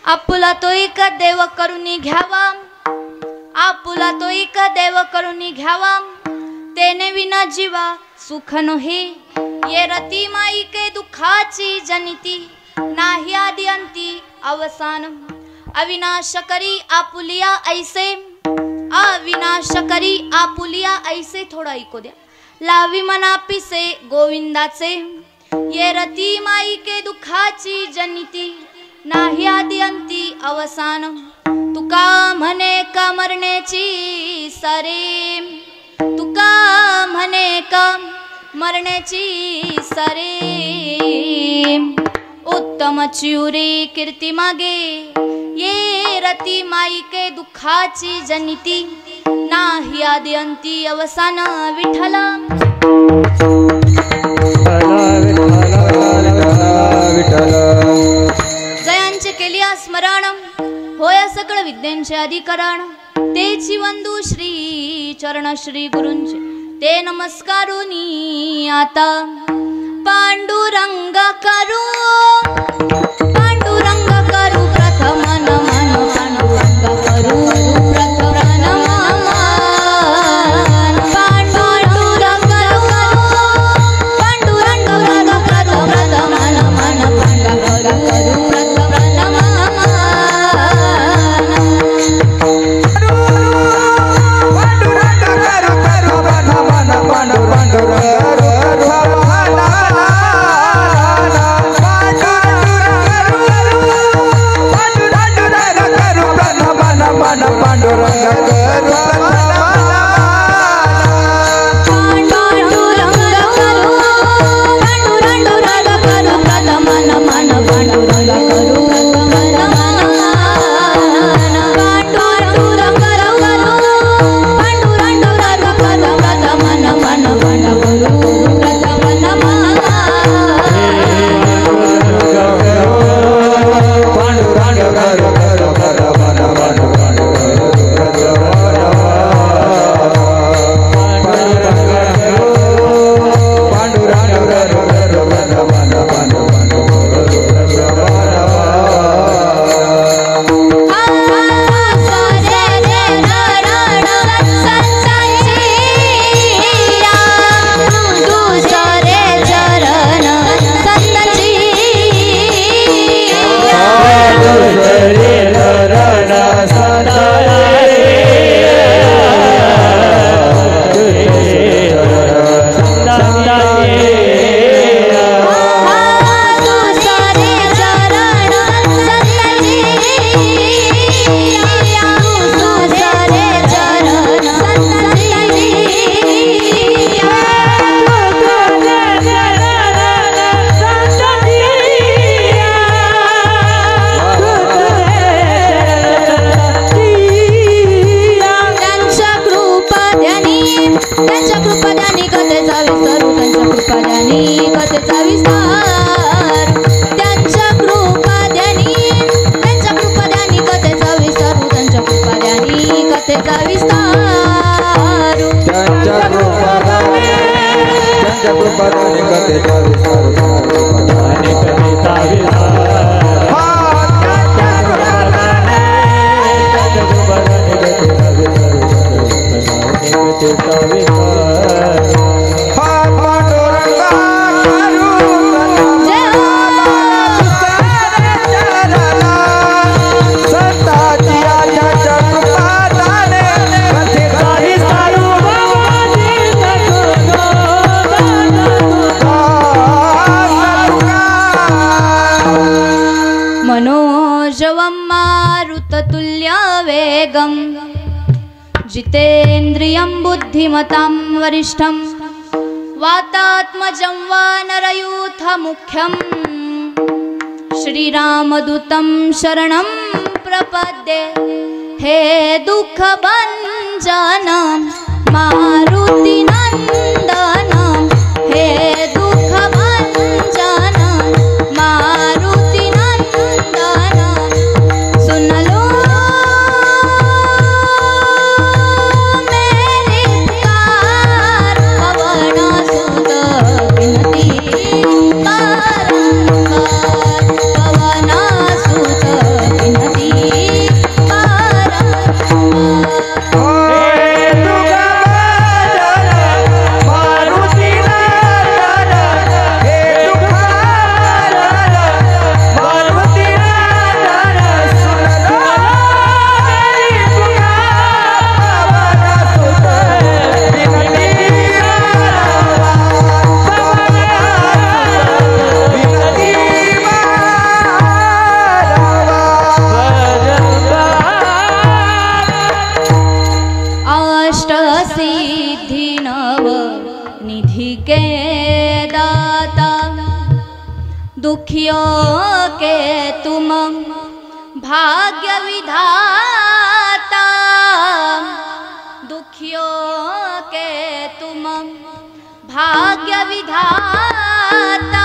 आपुला तो एक देव करुणी घ्यावा, आपुला तो एक देव करुणी घ्यावा, तेने विना जीवा सुख नोहे। ये रती माई के दुखाची जनिती, नाही आदि अंती अवसान। अविनाश करी आपुलिया ऐसे, अविनाश करी आपुलिया ऐसे। थोड़ा ऐकू द्या। लावी मना पिसे गोविंदाचे, ये रती माई के दुखाची जनिती, नाही आदि अंती अवसान। तुका म्हणे का मरण्याची सरे, तुका म्हणे का मरण्याची सरे। उत्तम चिउरी कीर्ती मागे, ये रती माई के दुखाची जनिती, नाही आदि अंती अवसान। विठ्ठल जयांचे केलिया स्मरण, होय सकळ विद्यांचे अधिकरण। तेची वंदू श्री चरण श्री गुरूंचे, ते नमस्कारुनी आता। पांडुरंग करू, पांडुरंग करू प्रथम नमन, पांडुरंग करू प्रथम नमन। पांडुरंग करू, पांडुरंग करू प्रथम नमन, पांडुरंग करू प्रथम नमन। जितेन्द्रियं बुद्धिमतां वरिष्ठं, वातात्मजं वानरयूथ मुख्यं। श्रीरामदूतं शरणं प्रपद्ये, हे दुःखभञ्जनं मारुतिनन्दनं, हे दुःखभञ्जनं मारुतिनन्दनं। सुन लो पवना सुत दुखियों के तुम भाग्य विधाता, दुखियों के तुम भाग्य विधाता।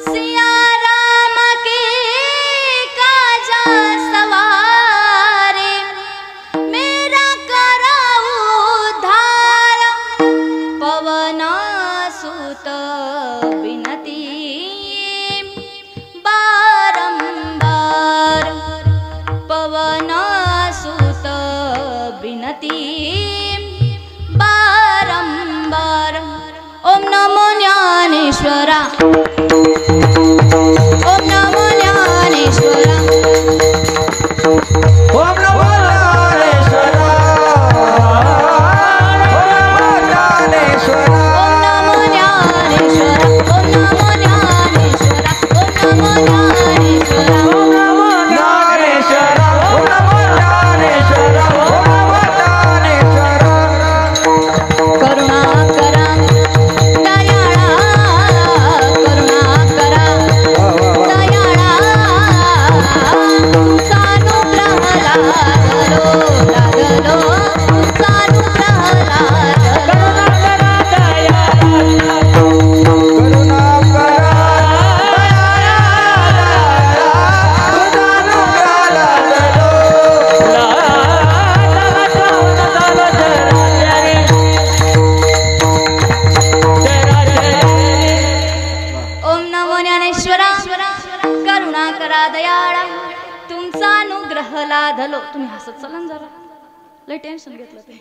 सिया राम के काजा सवारे, मेरा कराऊ उद्धार। पवन सुत बिनती बारंबार, पवन सुत बिनती बारंबार। ओम नमो ज्ञानेश्वरा, ओम नमो ज्ञानेश्वरा, ओम नमो ज्ञानेश्वरा, ओम नमो ज्ञानेश्वरा, ओम नमो ज्ञानेश्वरा, ओम नमो ज्ञानेश्वरा, ओम नमो ज्ञानेश्वरा, ओम नमो ज्ञानेश्वरा, ओम नमो ज्ञानेश्वरा, ओम नमो ज्ञानेश्वरा। करुणा करा दयाळा, करुणा करा दयाळा, तुमचा अनुग्रह लादलो, लादलो, तुमचा अनुग्रह लादलो। करुणा करा ओम नमो ज्ञानेश्वरा, करुणा करा दयाळा, तुमचा अनुग्रह लाधलो। तुम्ही हसत चला ना जरा, लय टेन्शन घेतलं ते।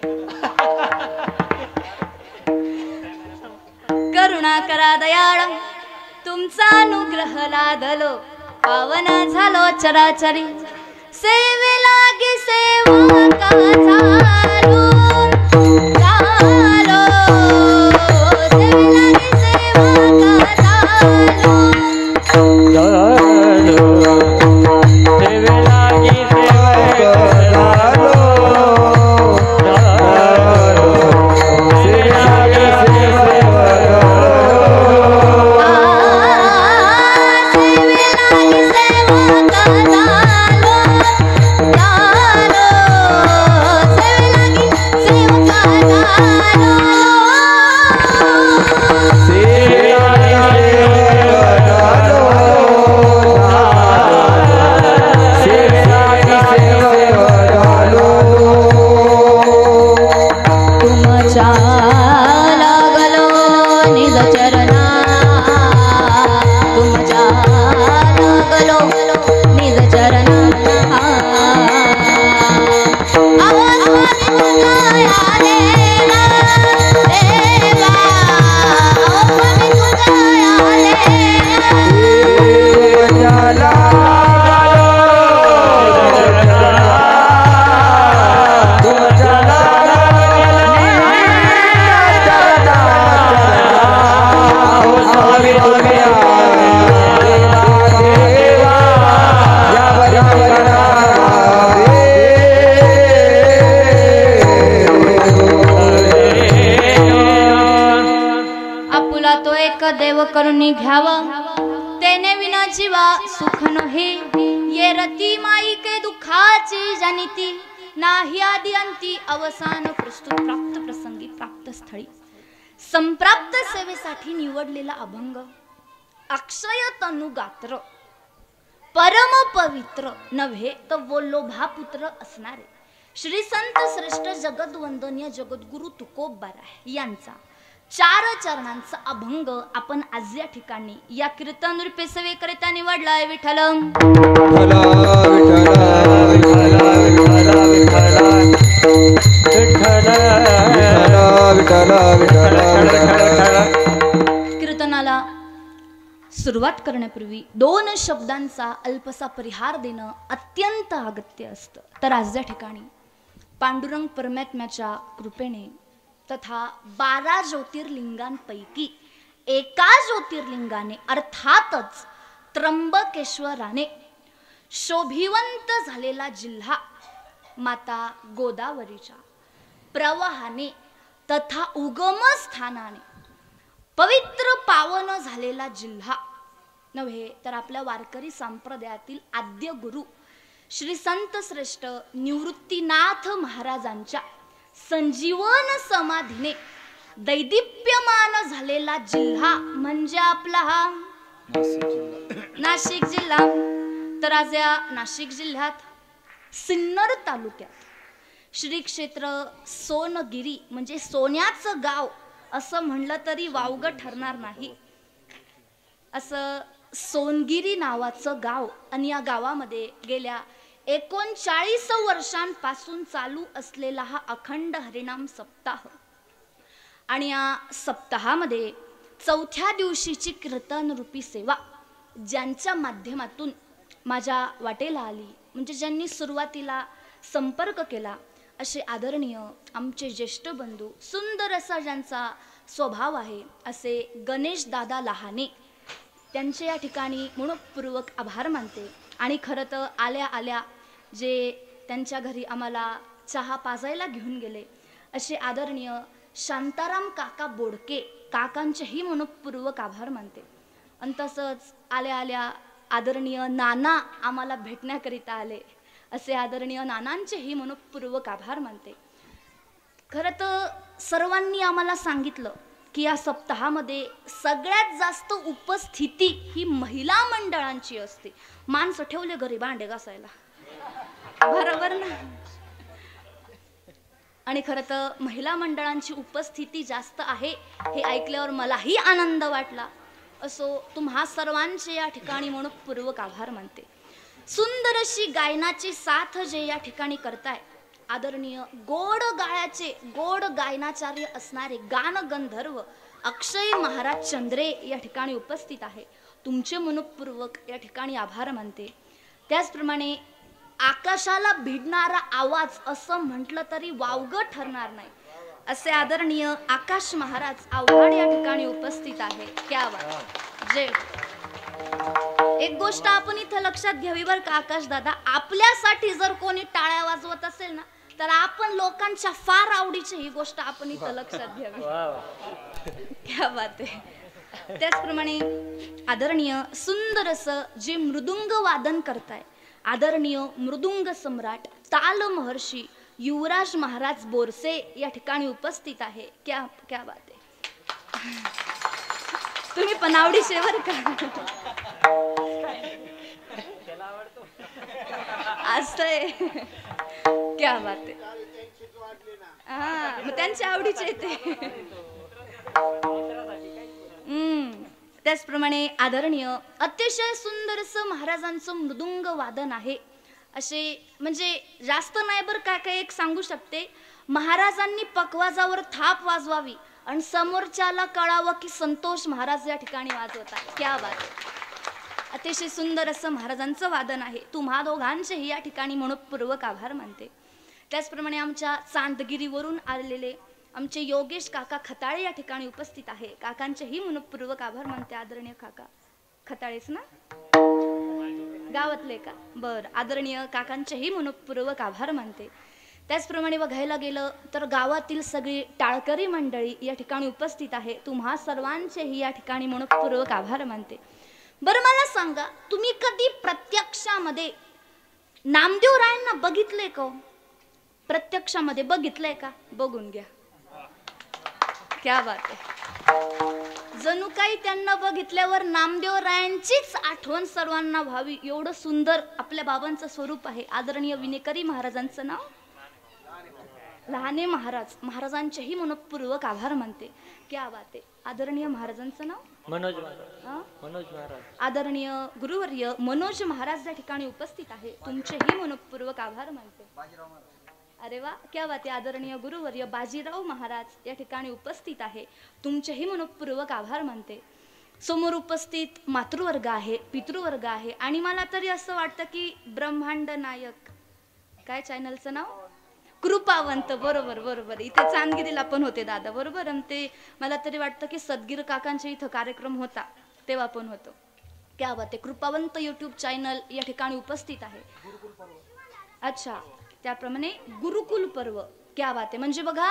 करुणा करा दयाळा, तुमचा अनुग्रह लाधलो। पावन झालो चराचरी, सेवे लागी सेवका झालो, झालो, सेवे लागी सेवका झालो। देव करुणी घ्यावा, तेने विना जीवा सुख नहे। ये रती माई के दुखाची जनिती, नाही आदि अंती अवसान प्रस्तुत प्राप्त प्रसंगी प्राप्त स्थळी। संप्राप्त सेवेसाठी निवडलेला अभंग, अक्षय तनु गात्र, परम पवित्र नव्हे तर वल्लभापुत्र असणारे श्री संत श्रेष्ठ जगद्वंदनीय जगद्गुरु तुकोबाराय यांचा 4 चरणांचा अभंग आपण आज या ठिकाणी या कीर्तन रूपे सेवेकरिता निवडलाय। विठ्ठल कीर्तनाला सुरुवात करण्यापूर्वी 2 शब्दांचा अल्पसा परिहार देणं अत्यंत अगत्य असतं। तर आज या ठिकाणी पांडुरंग परमात्म्याच्या कृपेने तथा 12 ज्योतिर्लिंगांपैकी एका ज्योतिर्लिंगाने अर्थातच त्र्यंबकेश्वराने शोभिवंत झालेला जिल्हा माता गोदावरीच्या प्रवाहाने तथा उगम स्थानाने पवित्र पावन झालेला जिल्हा नव्हे तर आपल्या वारकरी संप्रदायातील आद्य गुरु श्री संत श्रेष्ठ निवृत्तीनाथ महाराजांच्या संजीवन समाधीने दैदिप्यमान झालेला जिल्हा म्हणजे आपला हा नाशिक जिल्हा. तर आज या नाशिक जिल्ह्यात सिन्नर तालुक्यात श्री क्षेत्र सोनगिरी म्हणजे सोन्याचं गाव असं म्हणलं तरी वावगं ठरणार नाही. असं सोनगिरी नावाचं गाव आणि या गावामध्ये गेल्या 39 वर्षांपासून चालू असलेला हा अखंड हरिनाम सप्ताह आणि या सप्ताहामध्ये चौथ्या दिवशीची कीर्तन रूपी सेवा ज्यांच्या माध्यमातून माझ्या वाटेला आली म्हणजे ज्यांनी सुरुवातीला संपर्क केला असे आदरणीय आमचे ज्येष्ठ बंधू सुंदर असा ज्यांचा स्वभाव आहे असे गणेश दादा लहाने त्यांचे या ठिकाणी मनपूर्वक आभार मानते. आणि खरं तर आल्या आल्या जे त्यांच्या घरी आम्हाला चहा पाजायला घेऊन गेले असे आदरणीय शांताराम काका बोडके काकांचेही मनपूर्वक आभार मानते. आणि तसंच आल्या आल्या आदरणीय नाना आम्हाला भेटण्याकरिता आले असे आदरणीय नानांचेही मनपूर्वक आभार मानते. खरं तर सर्वांनी आम्हाला सांगितलं की या सप्ताहामध्ये सगळ्यात जास्त उपस्थिती ही महिला मंडळांची असते. माणसं ठेवले घरी भांडे घासायला, बरोबर ना. आणि खरं तर महिला मंडळांची उपस्थिती जास्त आहे हे ऐकल्यावर मलाही आनंद वाटला. असो तुम्हा सर्वांचे या ठिकाणी मनपूर्वक आभार मानते. सुंदर अशी गायनाची साथ जे या ठिकाणी करताय आदरणीय गोड गायनाचार्य असणारे गान गंधर्व अक्षय महाराज चंद्रे या ठिकाणी उपस्थित आहे. तुमचे मनपूर्वक या ठिकाणी आभार मानते. त्याचप्रमाणे आकाशाला भिडणारा आवाज असं म्हटलं तरी वावगं ठरणार नाही असे आदरणीय आकाश महाराज आव्हाड या ठिकाणी उपस्थित आहे. क्या बात. जय. एक गोष्ट आपण इथं लक्षात घ्यावी बरं का आकाश दादा, आपल्यासाठी जर कोणी टाळ्या वाजवत असेल ना तर आपण लोकांच्या फार आवडीची ही गोष्ट आपण इथं लक्षात घ्यावी. क्या बात आहे. त्याचप्रमाणे आदरणीय सुंदर असं जे मृदुंग वादन करताय आदरणीय मृदुंग सम्राट ताल महर्षी युवराज महाराज बोरसे या ठिकाणी उपस्थित आहे. क्या क्या बात आहे. तुम्ही पण आवडीचे बरं का. असं क्या बात आहे. हा मग त्यांच्या आवडीचे ते. त्याचप्रमाणे आदरणीय अतिशय सुंदर असं महाराजांचं मृदुंग वादन आहे. असे म्हणजे जास्त नाही बरं काय काय एक सांगू शकते, महाराजांनी पकवाजावर थाप वाजवावी आणि समोरच्याला कळावं की संतोष महाराज या ठिकाणी वाजवतात. क्या बात. अतिशय सुंदर असं महाराजांचं वादन आहे. तुम्हा दोघांचेही या ठिकाणी मनपूर्वक आभार मानते. त्याचप्रमाणे आमच्या चांदगिरीवरून आलेले आमचे योगेश काका खताळे या ठिकाणी उपस्थित आहे. काकांचेही मनपूर्वक आभार मानते. आदरणीय काका खताळेच ना गावातले का. बर. आदरणीय काकांचेही मनपूर्वक आभार मानते. त्याचप्रमाणे बघायला गेलं तर गावातील सगळी टाळकरी मंडळी या ठिकाणी उपस्थित आहे. तुम्हा सर्वांचेही या ठिकाणी मनपूर्वक आभार मानते. बरं मला सांगा, तुम्ही कधी प्रत्यक्षामध्ये नामदेव रायांना बघितले का? प्रत्यक्षामध्ये बघितलंय का? बघून घ्या. क्या बात आहे. जणू काही त्यांना बघितल्यावर नामदेव रायांचीच आठवण सर्वांना व्हावी एवढं सुंदर आपल्या बाबांचं स्वरूप आहे. आदरणीय विनेकरी महाराजांचं नाव लहाने महाराज महाराजांचेही मनपूर्वक आभार मानते. क्या बात आहे. आदरणीय महाराजांचं नाव मनोज महाराज. आदरणीय गुरुवर्य मनोज महाराज या ठिकाणी उपस्थित आहे. तुमचेही मनपूर्वक आभार मानते. अरे वा. क्या बात आहे. आदरणीय गुरुवर्य बाजीराव महाराज या ठिकाणी उपस्थित आहे. तुमचेही मनपूर्वक आभार मानते. समोर उपस्थित मातृवर्ग आहे, पितृवर्ग आहे आणि मला तरी असं वाटतं की ब्रह्मांड नायक काय चॅनलचं नाव कृपावंत. बरोबर बरोबर. इथे चांदगिरीला पण होते दादा. बरोबर. आणि ते मला तरी वाटतं की सदगीर काकांच्या इथं कार्यक्रम होता तेव्हा पण होतो. क्या बात आहे. कृपावंत यूट्यूब चॅनल या ठिकाणी उपस्थित आहे. अच्छा. त्याप्रमाणे गुरुकुल पर्व. क्या बात आहे. म्हणजे बघा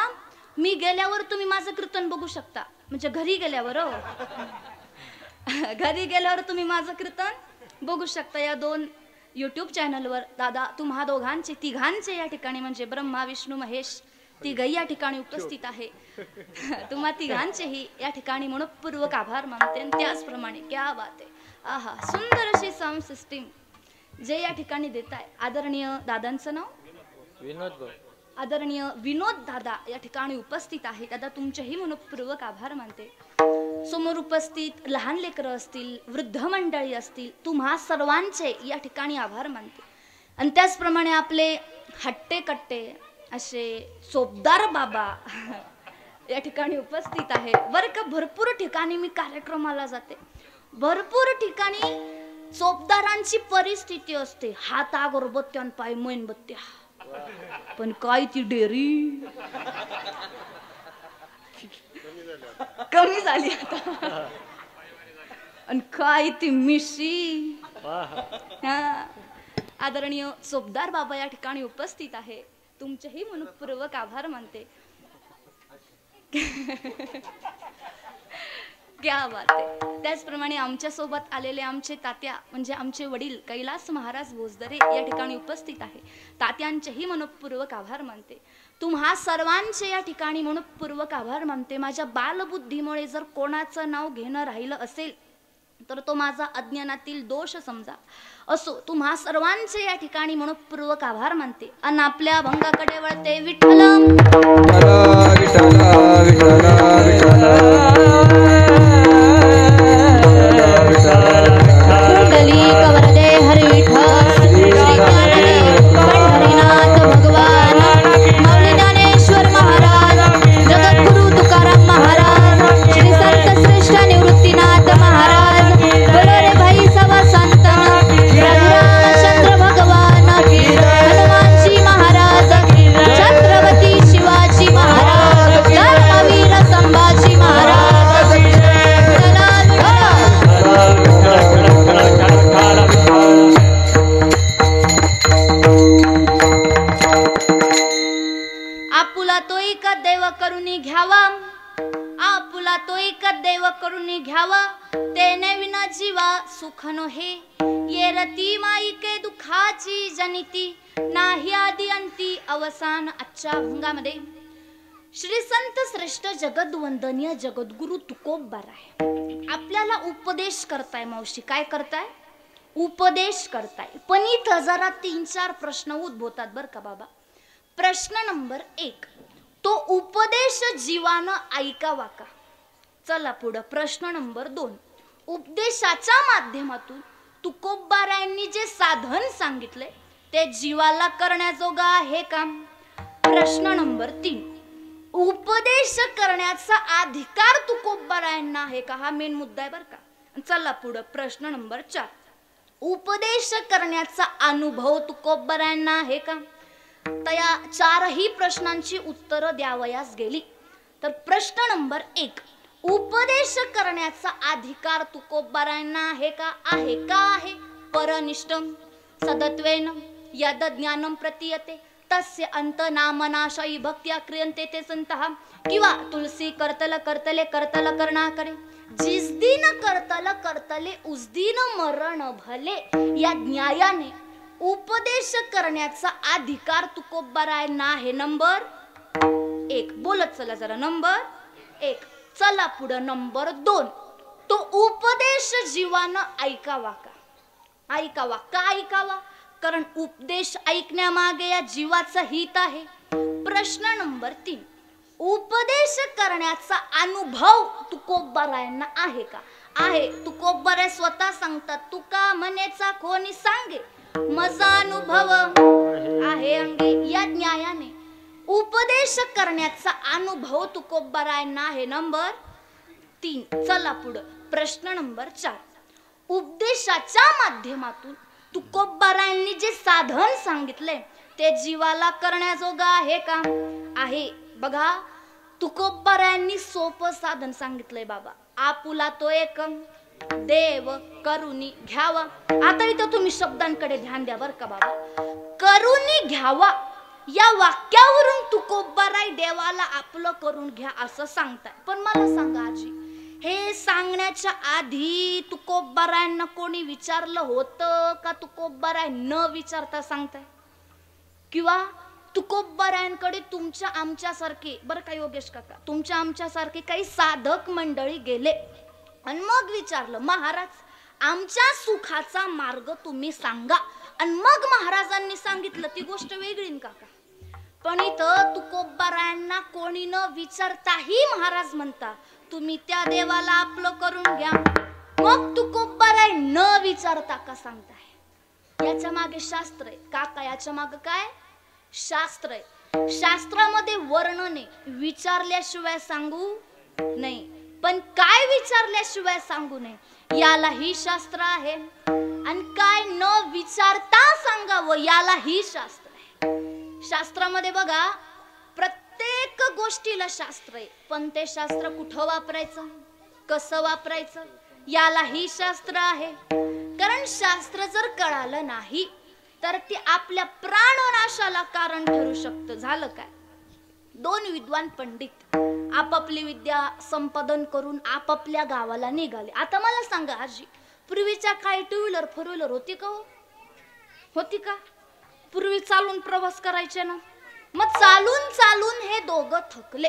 मी गेल्यावर तुम्ही माझं कीर्तन बघू शकता म्हणजे घरी गेल्यावर. घरी गेल्यावर तुम्ही माझं कीर्तन बघू शकता या 2 YouTube चॅनलवर. दादा तुम्हा दोघांचे तिघांचे या ठिकाणी म्हणजे ब्रह्मा विष्णू महेश तिघही या ठिकाणी उपस्थित आहे. तुम्हा तिघांचेही या ठिकाणी मनपूर्वक आभार मानते. आणि त्याचप्रमाणे क्या बात आहे, आहा सुंदर अशी साऊंड सिस्टीम जे या ठिकाणी देत आहे आदरणीय दादांचं नाव विनोद आदरणीय विनोद दादा या ठिकाणी उपस्थित आहे. दादा तुमचेही मनपूर्वक आभार मानते. समोर उपस्थित लहान लेकरं असतील, वृद्ध मंडळी असतील, तुम्हा सर्वांचे या ठिकाणी आभार मानते. आणि त्याचप्रमाणे आपले हट्टे कट्टे असे चोपदार बाबा या ठिकाणी उपस्थित आहे बरं का. भरपूर ठिकाणी मी कार्यक्रमाला जाते, भरपूर ठिकाणी चोपदारांची परिस्थिती असते हात अगरबत्त्यान पाय मेणबत्त्या, पण काय ती डेअरी कमी झाली आता, आणि काय ती मिशी. आदरणीय चोपदार बाबा या ठिकाणी उपस्थित आहे. तुमचेही मनपूर्वक आभार मानते. क्या बात आहे. त्याचप्रमाणे आमच्या सोबत आलेले आमचे तात्या म्हणजे आमचे वडील कैलास महाराज भोजदरे या ठिकाणी उपस्थित आहे. तात्यांचेही मनपूर्वक आभार मानते. तुम्हा सर्वांचे या ठिकाणी मनपूर्वक आभार मानते. माझ्या बालबुद्धीमुळे जर कोणाचं नाव घेणं राहिलं असेल तर तो माझा अज्ञानातील दोष समजा. असो तुम्हा सर्वांचे या ठिकाणी मनपूर्वक आभार मानते. आणि आपल्या भंगाकडे वळते. विठ्ठल कुंडली कवरदे हरी विठ्ठल श्री ज्ञानदेव पंढरीनाथ भगवान माऊली ज्ञानेश्वर महाराज जगद्गुरु तुकाराम महाराज श्री संत श्रेष्ठ निवृत्तीनाथ महाराज बोलो रे भाई सवा संतन रामचंद्र भगवान हनुमानजी महाराज छत्रपती शिवाजी महाराज धर्मवीर संभाजी महाराज. आपुला तो एक देव करुणी घ्यावा, आपुला तो एक देव करुणी घ्यावा, तेने विना जीवा सुख नोहे. ये रती माई के दुखाची जनिती, नाही आदि अंती अवसान. आजच्या भंगामध्ये श्री संत श्रेष्ठ जगद्वंदनीय जगद्गुरु तुकोबार आहे. आपल्याला उपदेश करताय. मावशी काय करताय? उपदेश करताय. पण इथं जरा 3-4 प्रश्न उद्भवतात बर का बाबा. प्रश्न नंबर 1, तो उपदेश जीवानं ऐकावा का? चला पुढं. प्रश्न नंबर 2, उपदेशाच्या माध्यमातून तुकोबारायांनी जे साधन सांगितले ते जीवाला करण्याजोगं आहे का? प्रश्न नंबर 3, उपदेश करण्याचा अधिकार तुकोबारायांना आहे का? हा मेन मुद्दा आहे बर का. चला पुढं. प्रश्न नंबर 4, उपदेश करण्याचा अनुभव तुकोबारायांना आहे का? त्या 4ही प्रश्नांची उत्तरं द्यावयास गेली तर प्रश्न नंबर 1, उपदेश करण्याचा अधिकार तुकोबारायांना आहे का? आहे का आहे? परनिष्ठम सदत्वेन यद ज्ञानम प्रतीयते तस्य अंत नामनाशायी भक्त्या क्रियन्ते ते संतः. किंवा तुलसी करतल करतले करतल करना करे, जिस दिन करतल करतले उस दिन मरण भले. या न्यायाने उपदेश करण्याचा अधिकार तुकोबारायांना आहे. नंबर 1. बोलत चला जरा. नंबर 1. चला पुढं. नंबर 2, तो उपदेश जीवानं ऐकावा का? ऐकावा का? ऐकावा कारण उपदेश ऐकण्यामागे या जीवाचं हित आहे. प्रश्न नंबर 3, उपदेश करण्याचा अनुभव तुकोबारायांना आहे का? आहे. तुकोबारे स्वतः सांगतात, तुका म्हणेचा कोणी सांगे माझा अनुभव आहे अंगे. या न्यायाने उपदेश करण्याचा अनुभव तुकोबारायांना आहे. नंबर 3. चला पुढं. प्रश्न नंबर 4, उपदेशाच्या माध्यमातून तुकोबारायांनी जे साधन सांगितले ते जीवाला करण्याजोगं आहे का? आहे. बघा तुकोबारायांनी सोपं साधन सांगितलंय बाबा. आपुला तो एक देव करुणी घ्यावा. आता इथं तुम्ही शब्दांकडे ध्यान द्या बर का बाबा. करुणी घ्यावा या वाक्यावरून तुकोबाराय देवाला आपलं करून घ्या असं सांगताय. पण मला सांगा आजी, हे सांगण्याच्या आधी तुकोबारायांना कोणी विचारलं होतं का तुकोबाराय न विचारता सांगताय? किंवा तुकोबारायांकडे तुमच्या आमच्यासारखे, बरं का योगेश काका, तुमच्या आमच्यासारखे काही साधक मंडळी गेले आणि मग विचारलं, महाराज आमच्या सुखाचा मार्ग तुम्ही सांगा, आणि मग महाराजांनी सांगितलं, ती गोष्ट वेगळी ना काका. पण इथं तुकोबारायांना कोणी न विचारताही महाराज म्हणता तुम्ही त्या देवाला आपलं करून घ्या. मग तुकोबाराय न विचारता का सांगताय? याच्या मागे शास्त्र आहे काका. याच्या मागे काय शास्त्र आहे? शास्त्रामध्ये वर्णन आहे, विचारल्याशिवाय सांगू नाही. पण काय विचारल्याशिवाय सांगू नये यालाही शास्त्र आहे, आणि काय न विचारता सांगावं यालाही शास्त्र आहे. शास्त्रामध्ये बघा प्रत्येक गोष्टीला शास्त्र आहे, पण ते शास्त्र कुठं वापरायचं, कसं वापरायचं यालाही शास्त्र आहे. कारण शास्त्र जर कळालं नाही तर ते आपल्या प्राणनाशाला कारण ठरू शकतं. झालं काय? दोन विद्वान पंडित आपापली विद्या संपादन करून आपापल्या गावाला निघाले. आता मला सांगा आजी, पूर्वीच्या काळी टू व्हीलर फोर व्हीलर होती का? होती का? पूर्वी चालून प्रवास करायचे ना. मग चालून चालून हे दोघं थकले.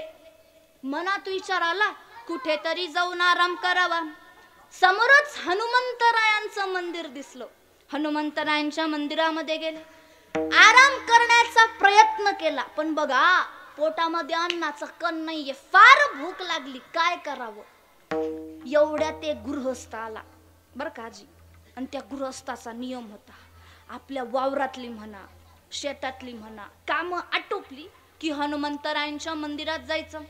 मनात विचार आला कुठेतरी जाऊन आराम करावा. समोरच हनुमंतरायांचं मंदिर दिसलं. हनुमंतरायांच्या मंदिरामध्ये गेले, आराम करण्याचा प्रयत्न केला, पण बघा पोटामध्ये अन्नाचा कण नाहीये, फार भूक लागली, काय करावं? एवढ्या ते गृहस्थ आला बर का आजी. आणि त्या गृहस्थाचा नियम होता, आपल्या वावरातली म्हणा शेतातली म्हणा कामं आटोपली की हनुमंतरायांच्या मंदिरात जायचं.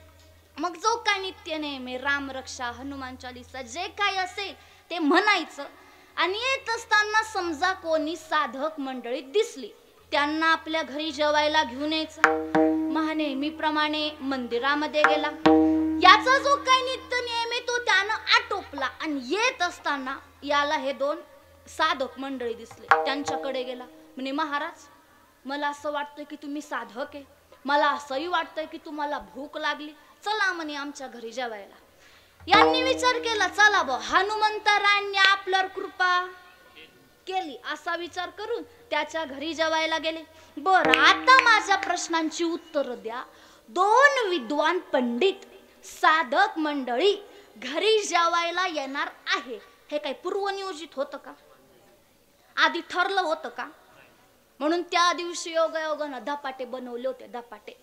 मग जो काय नित्य नेहमी राम रक्षा हनुमान चालीसा जे काय असेल ते म्हणायचं. आणि येत असताना समजा कोणी साधक मंडळी दिसली, त्यांना आपल्या घरी जेवायला घेऊन यायचं. नेहमीप्रमाणे मंदिरामध्ये गेला, याचा जो काही नित्य नियम आहे तो त्यानं आटोपला. आणि येत असताना याला हे दोन साधक मंडळी दिसले, त्यांच्याकडे गेला. म्हणे महाराज मला असं वाटतंय की तुम्ही साधक आहे, मला असंही वाटतंय की तुम्हाला भूक लागली, चला म्हणे आमच्या घरी जेवायला. यांनी विचार केला, चला बा हनुमंतरायांनी आपल्यावर कृपा केली असा विचार करून त्याच्या घरी जेवायला गेले. बरं आता माझ्या प्रश्नांची उत्तर द्या. दोन विद्वान पंडित साधक मंडळी घरी जेवायला येणार आहे, हे काही पूर्वनियोजित होतं का? आधी ठरलं होतं का? म्हणून त्या दिवशी योगायोगानं धपाटे बनवले होते. धपाटे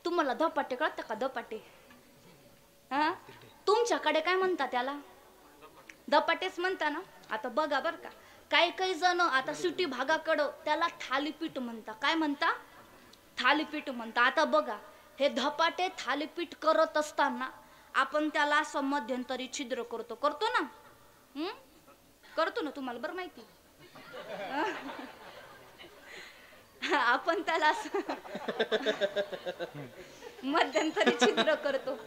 तुम्हाला धपाटे कळतं का? धपाटे हा तुमच्याकडे काय म्हणता त्याला? धपाटेच म्हणता ना. आता बघा बर का, काही काही जण आता सिटी भागाकडं त्याला थालीपीठ म्हणता. काय म्हणता? थालीपीठ म्हणता. आता बघा हे धपाटे थालीपीठ करत असताना आपण त्याला असं मध्यंतरी छिद्र करतो ना. करतो ना, तुम्हाला बरं माहिती. आपण त्याला असं मध्यंतरी छिद्र करतो.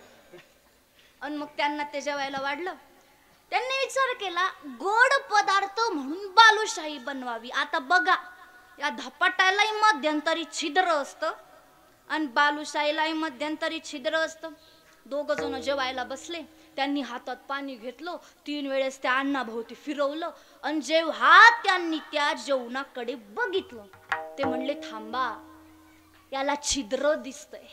आणि मग त्यांना ते जेवायला वाढलं. त्यांनी विचार केला गोड पदार्थ म्हणून बालुशाही बनवावी. आता बघा या धपाट्यालाही मध्यंतरी छिद्र असतं आणि बालुशाहीलाही मध्यंतरी छिद्र असतं. दोघ जण जेवायला बसले. त्यांनी हातात पाणी घेतलं, 3 वेळेस त्या अन्नाभोवती फिरवलं आणि जेव्हा त्यांनी त्या जेवणाकडे बघितलं ते म्हणले थांबा, याला छिद्र दिसतंय,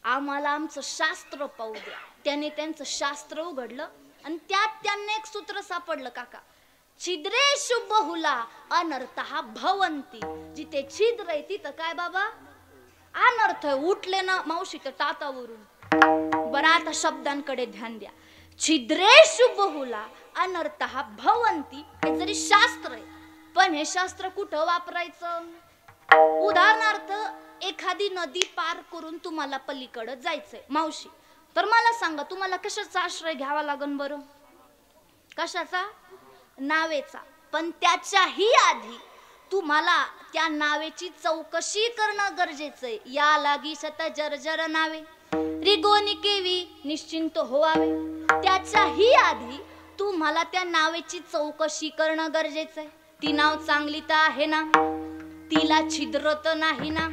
आम्हाला आमचं शास्त्र पाहू द्या. त्याने त्यांचं शास्त्र उघडलं आणि त्यात त्यांना एक सूत्र सापडलं काका, छिद्रेषु बहुला अनर्थः भवन्ति. जिथे छिद्र आहे तिथं काय बाबा अनर्थ. उठले ना मावशी तर टातावरून. बरं आता शब्दांकडे ध्यान द्या. छिद्रेषु बहुला अनर्थः भवन्ति हे जरी शास्त्र आहे, पण हे शास्त्र कुठं वापरायचं? उदाहरणार्थ एखादी नदी पार करून तुम्हाला पलीकडे जायचंय मावशी, तर मला सांगा तुम्हाला कशाचा आश्रय घ्यावा लागन बरं? कशाचा? नावेचा. पण त्याच्याही आधी तुम्हाला त्या नावेची चौकशी करणं गरजेचं आहे. या लागी सत जर्जर नावे रिगोनी केवी निश्चिंत होवावे. त्याच्याही आधी तुम्हाला त्या नावेची चौकशी करणं गरजेचं आहे. ती नाव चांगली तर आहे ना? तिला छिद्र तर नाही ना?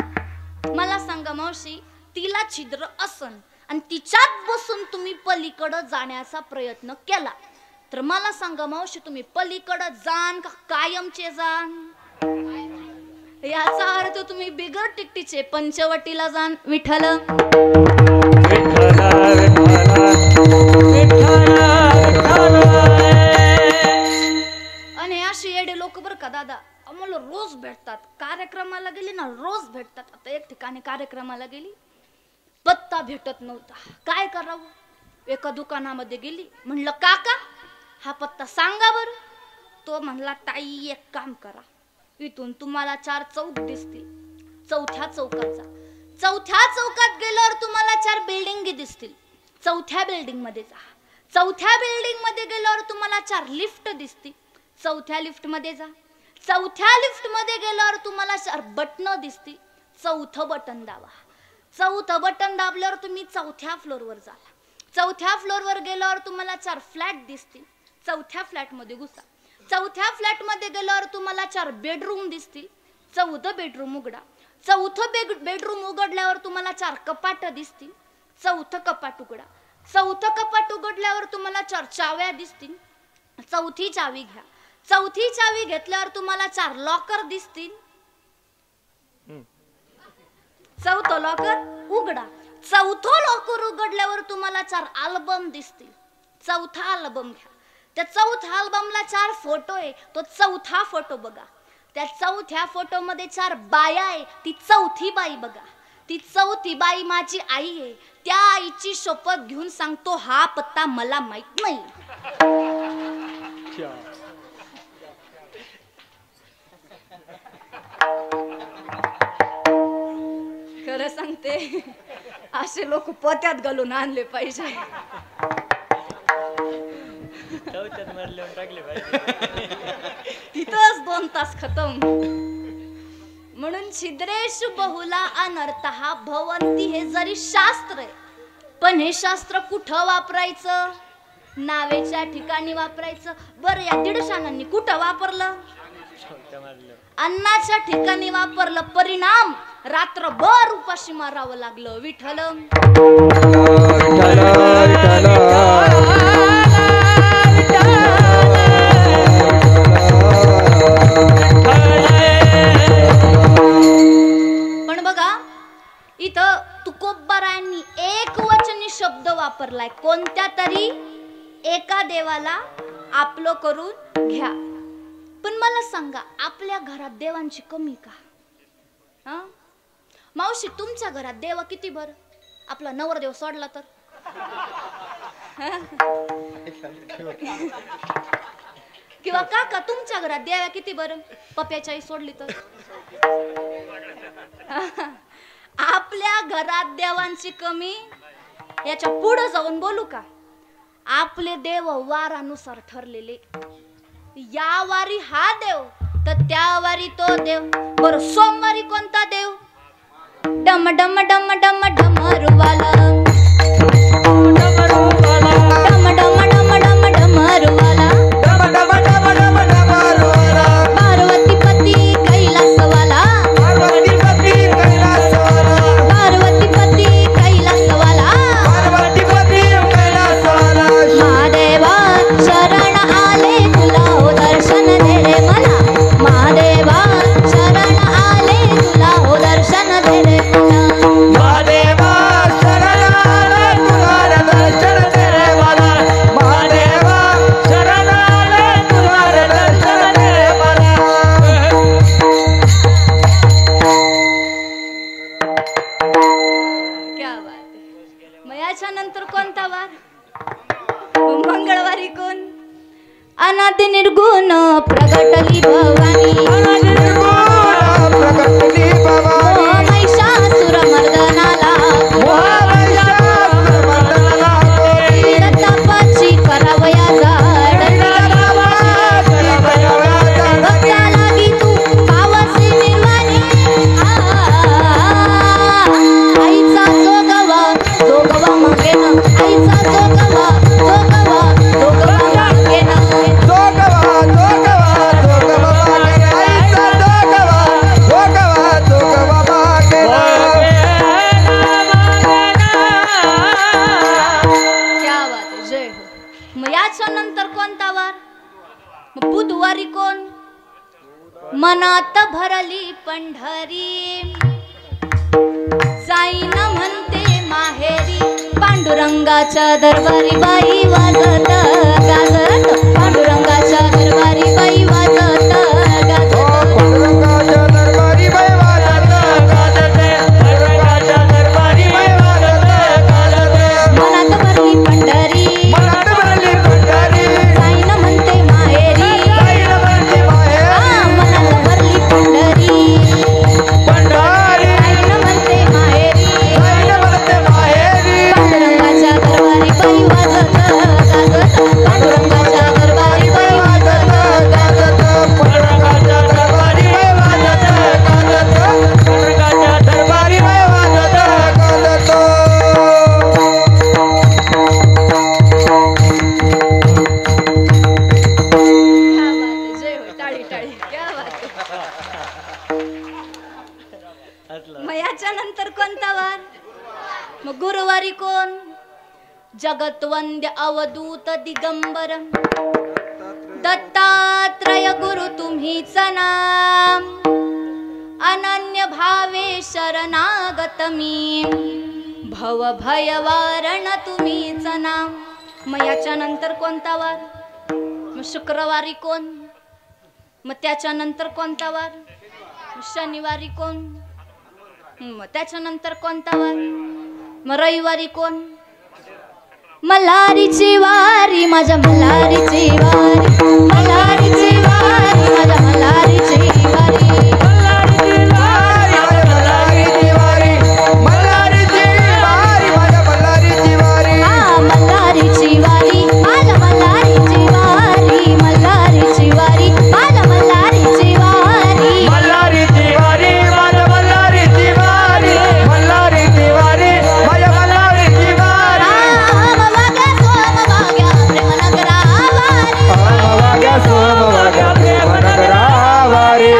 मला सांगा मावशी, तिला छिद्र असन आणि तिच्यात बसून तुम्ही पलीकडं जाण्याचा प्रयत्न केला तर मला सांगा मावशी, तुम्ही पलीकडं जाण का कायमचे जाण? याचा अर्थ तुम्ही बिगर टिकटीचे पंचवटीला जाण. विठ्ठल आणि अशी येडे लोक बर का दादा, आम्हाला रोज भेटतात. कार्यक्रमाला गेली ना रोज भेटतात. आता एक ठिकाणी कार्यक्रमाला गेली, पत्ता भेटत नव्हता. काय करावं? एका दुकानामध्ये गेली, म्हणलं काका हा पत्ता सांगा बर. तो म्हणला ताई एक काम करा, इथून तुम्हाला 4 चौक दिसतील, चौथ्या चौकात जा. चौथ्या चौकात गेल्यावर तुम्हाला 4 बिल्डिंगी दिसतील, चौथ्या बिल्डिंग मध्ये जा. चौथ्या बिल्डिंग मध्ये गेल्यावर तुम्हाला 4 लिफ्ट दिसतील, चौथ्या लिफ्ट मध्ये जा. चौथ्या लिफ्ट मध्ये गेल्यावर तुम्हाला 4 बटन दिसतील, चौथं बटन दाबा. चौथं बटन दाबल्यावर तुम्ही चौथ्या फ्लोअरवर जा. चौथ्या फ्लोअरवर गेल्यावर तुम्हाला 4 फ्लॅट दिसतील, चौथ्या फ्लॅट मध्ये घुसा. चौथ्या फ्लॅट मध्ये गेल्यावर तुम्हाला 4 बेडरूम दिसतील, चौथं बेडरूम उघडा. चौथं बेडरूम उघडल्यावर तुम्हाला 4 कपाट दिसतील, चौथं कपाट उघडा. चौथं कपाट उघडल्यावर तुम्हाला 4 चाव्या दिसतील, चौथी चावी घ्या. चौथी चावी घेतल्यावर तुम्हाला 4 लॉकर दिसतील, चौथं लॉकर उघडा. चौथं लॉकर उघडल्यावर तुम्हाला 4 अल्बम दिसतील, चौथा अल्बम घ्या. त्या चौथ्या अल्बमला 4 फोटो आहे, तो चौथा फोटो बघा. त्या चौथ्या फोटो मध्ये 4 बाया आहे, ती चौथी बाई बघा. ती चौथी बाई माझी आई आहे. त्या आईची शपथ घेऊन सांगतो हा पत्ता मला माहित नाही. खरं सांगते, असे लोक पोत्यात घालून आणले पाहिजे. तिथंच 2 तास खतम. म्हणून छिद्रेषु बहुला अनर्थः भवन्ति हे जरी शास्त्र आहे, पण हे शास्त्र कुठं वापरायचं? नावेच्या ठिकाणी वापरायचं. बरं या दीडशानांनी कुठं वापरलं? अन्नाच्या ठिकाणी वापरलं. परिणाम रात्रभर उपाशी मारावं लागलं. विठ्ठल पण बघा इथं तुकोबारायांनी एकवचनी शब्द वापरलाय. कोणत्या तरी एका देवाला आपलं करून घ्या. पण मला सांगा, आपल्या घरात देवांची कमी का? हा मावशी, तुमच्या घरात देव किती बर? आपला नवरदेव सोडला तर किंवा काका तुमच्या घरात देवा किती बर? पप्याची आई सोडली तर आपल्या घरात देवांची कमी. याच्या पुढे जाऊन बोलू का? आपले देव वारानुसार ठरलेले. या वारी हा देव तर त्या वारी तो देव. बरं सोमवारी कोणता देव? डम डम डम डम डमरुवाला, डम डम डम डम डमरुवाला, पार्वती पती कैलासवाला, पार्वती पती कैलासवाला, महादेवा शरण आले तुला हो दर्शन दे रे मला. महादेवा शरण आले तुला हो दर्शन दे रे मला. महादेवा शरण मनात भरली पंढरी जाईन म्हणते माहेरी पांडुरंगाच्या दरबारी बाई वाजत गाजत पांडुरंगाच्या दरबारी बाई वाजत गाजत पांडुरंगाच्या दरबारी बाई वाजत गाजते पांडुरंगाच्या दरबारी बाई वाजत गाजते मनात भरली पंढरी मनात भरली पंढरी जाईन म्हणते माहेरी जाईन म्हणते माहेरी मनात भरली पंढरी पंढरी जाईन म्हणते माहेरी जाईन म्हणते माहेरी पांडुरंगाच्या दरबारी बाई वाजत गाजत पांडुरंगाच्या दरबारी बाई वाजत गाजत पांडुरंगाच्या दरबारी बाई वाजत गाजत पांडुरंगाच्या दरबारी बाई वाजत गाजत जय हो टाळी टाळी क्या बात मग याच्या नंतर कोणता वार मग गुरुवारी कोण जगतवंद्य अवधूत दिगंबर दत्तात्रय गुरु तुम्हीच नाम अनन्य भावे शरणागत मी भव भय वारण तुम्हीच नाम मग याच्या नंतर कोणता वार मग शुक्रवारी कोण मग त्याच्यानंतर कोणता वार शनिवारी कोण मग त्याच्यानंतर कोणता वार मग रविवारी कोण मल्हारीची वारी माझ्या मल्हारीची वारी मल्हारीची वारी माझ्या मल्हारीची वारी मल्हारीची वारी मल्हारीची वारी माझ्या मल्हारीची वारी मल्हारीची वारी माझ्या मल्हारीची वारी मल्हारीची वारी माझ्या मल्हारीची वारी मल्हारीची वारी माझ्या मल्हारीची वारी मल्हारीची वारी माझ्या मल्हारीची वारी वाग्या सोम वाग्या प्रेम नगरावारी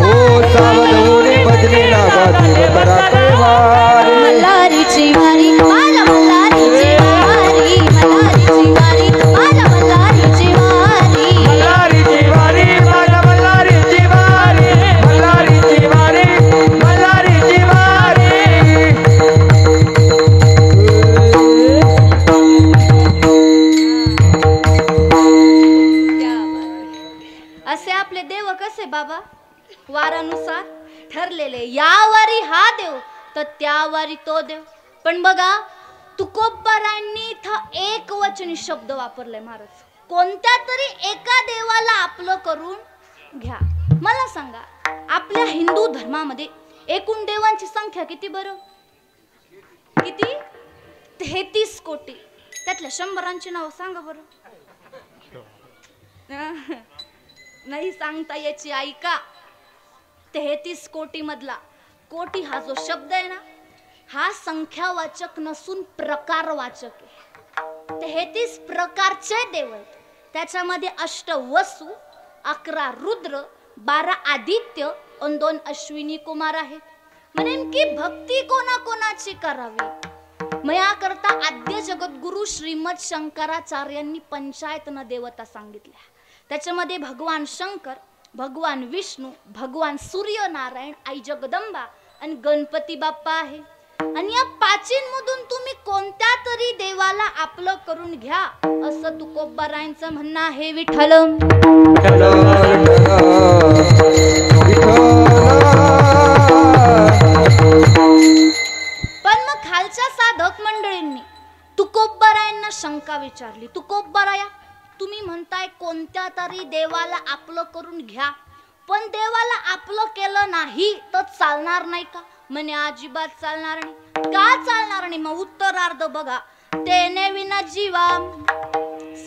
ओ सावध उडी भजनी लागा देव करा कैवारी मल्हारीची वारी माझ्या मल्हारीची वारी मल्हारीची वारी माझ्या मल्हारीची वारी मल्हारीची वारी माझ्या मल्हारीची वारी मल्हारीची वारी मल्हारीची वारी असे आपले देव कसे बाबा वारानुसार ठरलेले यावारी हा देव तर त्यावारी तो देव पण बघा तुकोबारांनी इथं एक वचनी शब्द वापरलाय महाराज कोणत्या तरी एका देवाला आपलं करून घ्या मला सांगा आपल्या हिंदू धर्मामध्ये एकूण देवांची संख्या किती बरं किती 33 कोटी त्यातल्या 100ची नाव सांगा बरं नाही सांगता याची ऐका 33 कोटी मधला कोटी हा जो शब्द आहे ना हा संख्यावाचक नसून प्रकारवाचक आहे 33 प्रकारचे देव आहेत त्याच्यामध्ये 8 वसु 11 रुद्र 12 आदित्य आणि 2 अश्विनी कुमार आहेत नेमकी भक्ती कोणाकोणाची करावी मग याकरता आद्य जगद्गुरु श्रीमद शंकराचार्यांनी पंचायतन देवता सांगितल्या त्याच्यामध्ये भगवान शंकर भगवान विष्णू भगवान सूर्यनारायण आई जगदंबा आणि गणपती बाप्पा आहे आणि या पाचींमधून तुम्ही कोणत्या तरी देवाला आपलं करून घ्या असं तुकोबारायांचं म्हणणं आहे विठ्ठल पण मग खालच्या साधक मंडळींनी तुकोबारायांना शंका विचारली तुकोबाराया तुम्ही म्हणताय कोणत्या तरी देवाला आपलं करून घ्या पण देवाला आपलं केलं नाही तर चालणार नाही का म्हणे अजिबात चालणार नाही का चालणार नाही मग उत्तरार्ध बघा तेने विना जीवा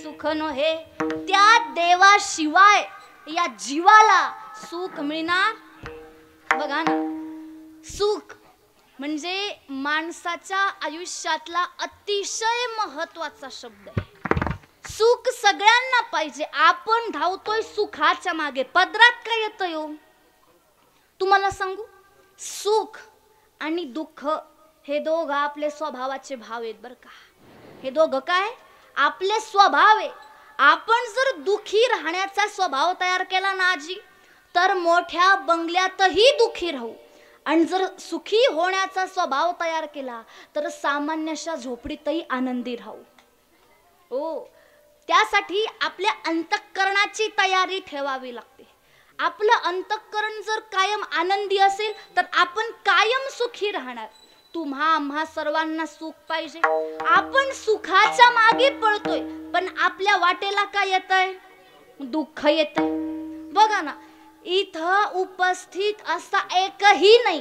सुख नोहे त्या देवाशिवाय या जीवाला सुख मिळणार बघा ना सुख म्हणजे माणसाच्या आयुष्यातला अतिशय महत्वाचा शब्द आहे सुख सगळ्यांना पाहिजे आपण धावतोय सुखाच्या मागे पदरात काय येतं यो तुम्हाला सांगू सुख आणि दुःख हे दोघं आपले स्वभावाचे भाव आहेत बरं का हे दोघं काय आपले स्वभाव आहे आपण जर दुखी राहण्याचा स्वभाव तयार केला ना आजी, तर मोठ्या बंगल्यातही दुखी राहू. आणि जर सुखी होण्याचा स्वभाव तयार केला तर सामान्यशा झोपडीतही आनंदी राहू. हो, त्यासाठी आपल्या अंतःकरणाची तयारी ठेवावी लागते. आपलं अंतःकरण जर कायम आनंदी असेल तर आपण कायम सुखी राहणार. तुम्हा आम्हा सर्वांना सुख पाहिजे. आपण सुखाच्या मागे पळतोय, पण आपल्या वाटेला काय येतंय? दुःख येतंय. बघा ना, इथं उपस्थित असा एकही नाही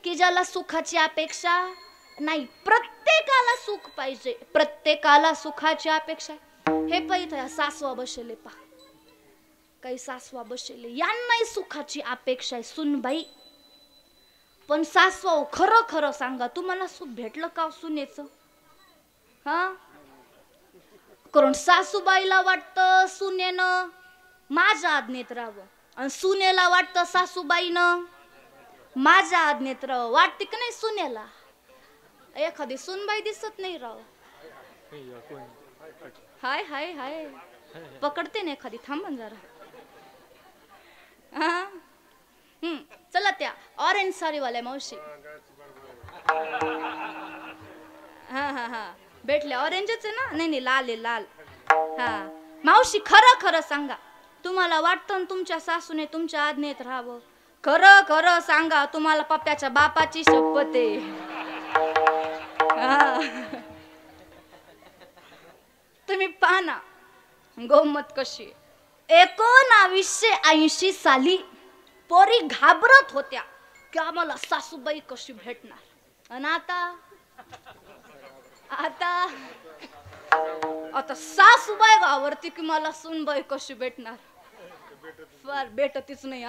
की ज्याला सुखाची अपेक्षा नाही. प्रत्येकाला सुख पाहिजे, प्रत्येकाला सुखाची अपेक्षा. हे पहिलं सासवा बसले पा, काही सासवा बसले, यांनाही सुखाची अपेक्षा आहे सुनबाई. पण सासवा खरं खरं सांगा, तुम्हाला सुख भेटलं का सुनेचं? हा, कारण सासूबाईला वाटतं सुनेनं माझ्या आज्ञेत राहावं, आणि सुनेला वाटतं सासूबाईनं माझ्या आज्ञेत राहावं. वाटते की नाही सुनेला? एखादी सुनबाई दिसत नाही राव. हाय हाय हाय, पकडते ना एखादी, थांबन जरा. हा, चला त्या ऑरेंज साडी वाल्या मावशी. हा हा हा, भेटल्या. ऑरेंजच आहे ना? नाही नाही, लाल आहे, लाल. हा मावशी, खरं खरं सांगा, तुम्हाला वाटतं तुमच्या सासूने तुमच्या आज्ञेत राहावं? खरं खरं सांगा, तुम्हाला पप्प्याच्या बापाची शपथ आहे. तुम्ही पाहा ना गंमत कशी. 1980 साली पोरी घाबरत होत्या की आम्हाला सासूबाई कशी भेटणार. आणि आता सासूबाई घाबरती की मला सुनबाई कशी भेटणार. फार भेटतीच नाही.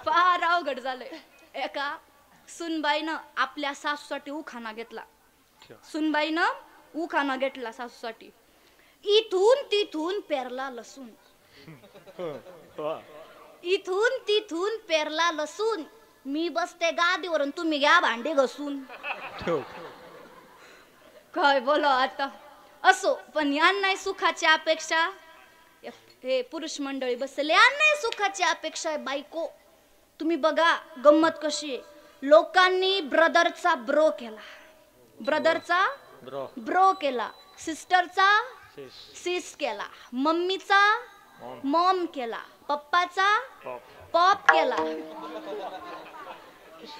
फार अवघड झालंय. एका सुनबाईनं आपल्या सासूसाठी उखाणा घेतला. सुनबाईनं उखाणा घेतला सासूसाठी. इथून तिथून पेरला लसूण, इथून तिथून पेरला लसूण, मी बसते गादीवरून तुम्ही घ्या भांडे घसून. काय बोला आता. असो, पण यांनाही सुखाची अपेक्षा. हे पुरुष मंडळी बसले, यांनाही सुखाची अपेक्षा आहे. बायको, तुम्ही बघा गंमत कशी आहे. लोकांनी ब्रदरचा ब्रो केला, ब्रदरचा ब्रो केला, सिस्टरचा सिस केला, मम्मीचा मॉम केला, पप्पाचा पॉप केला.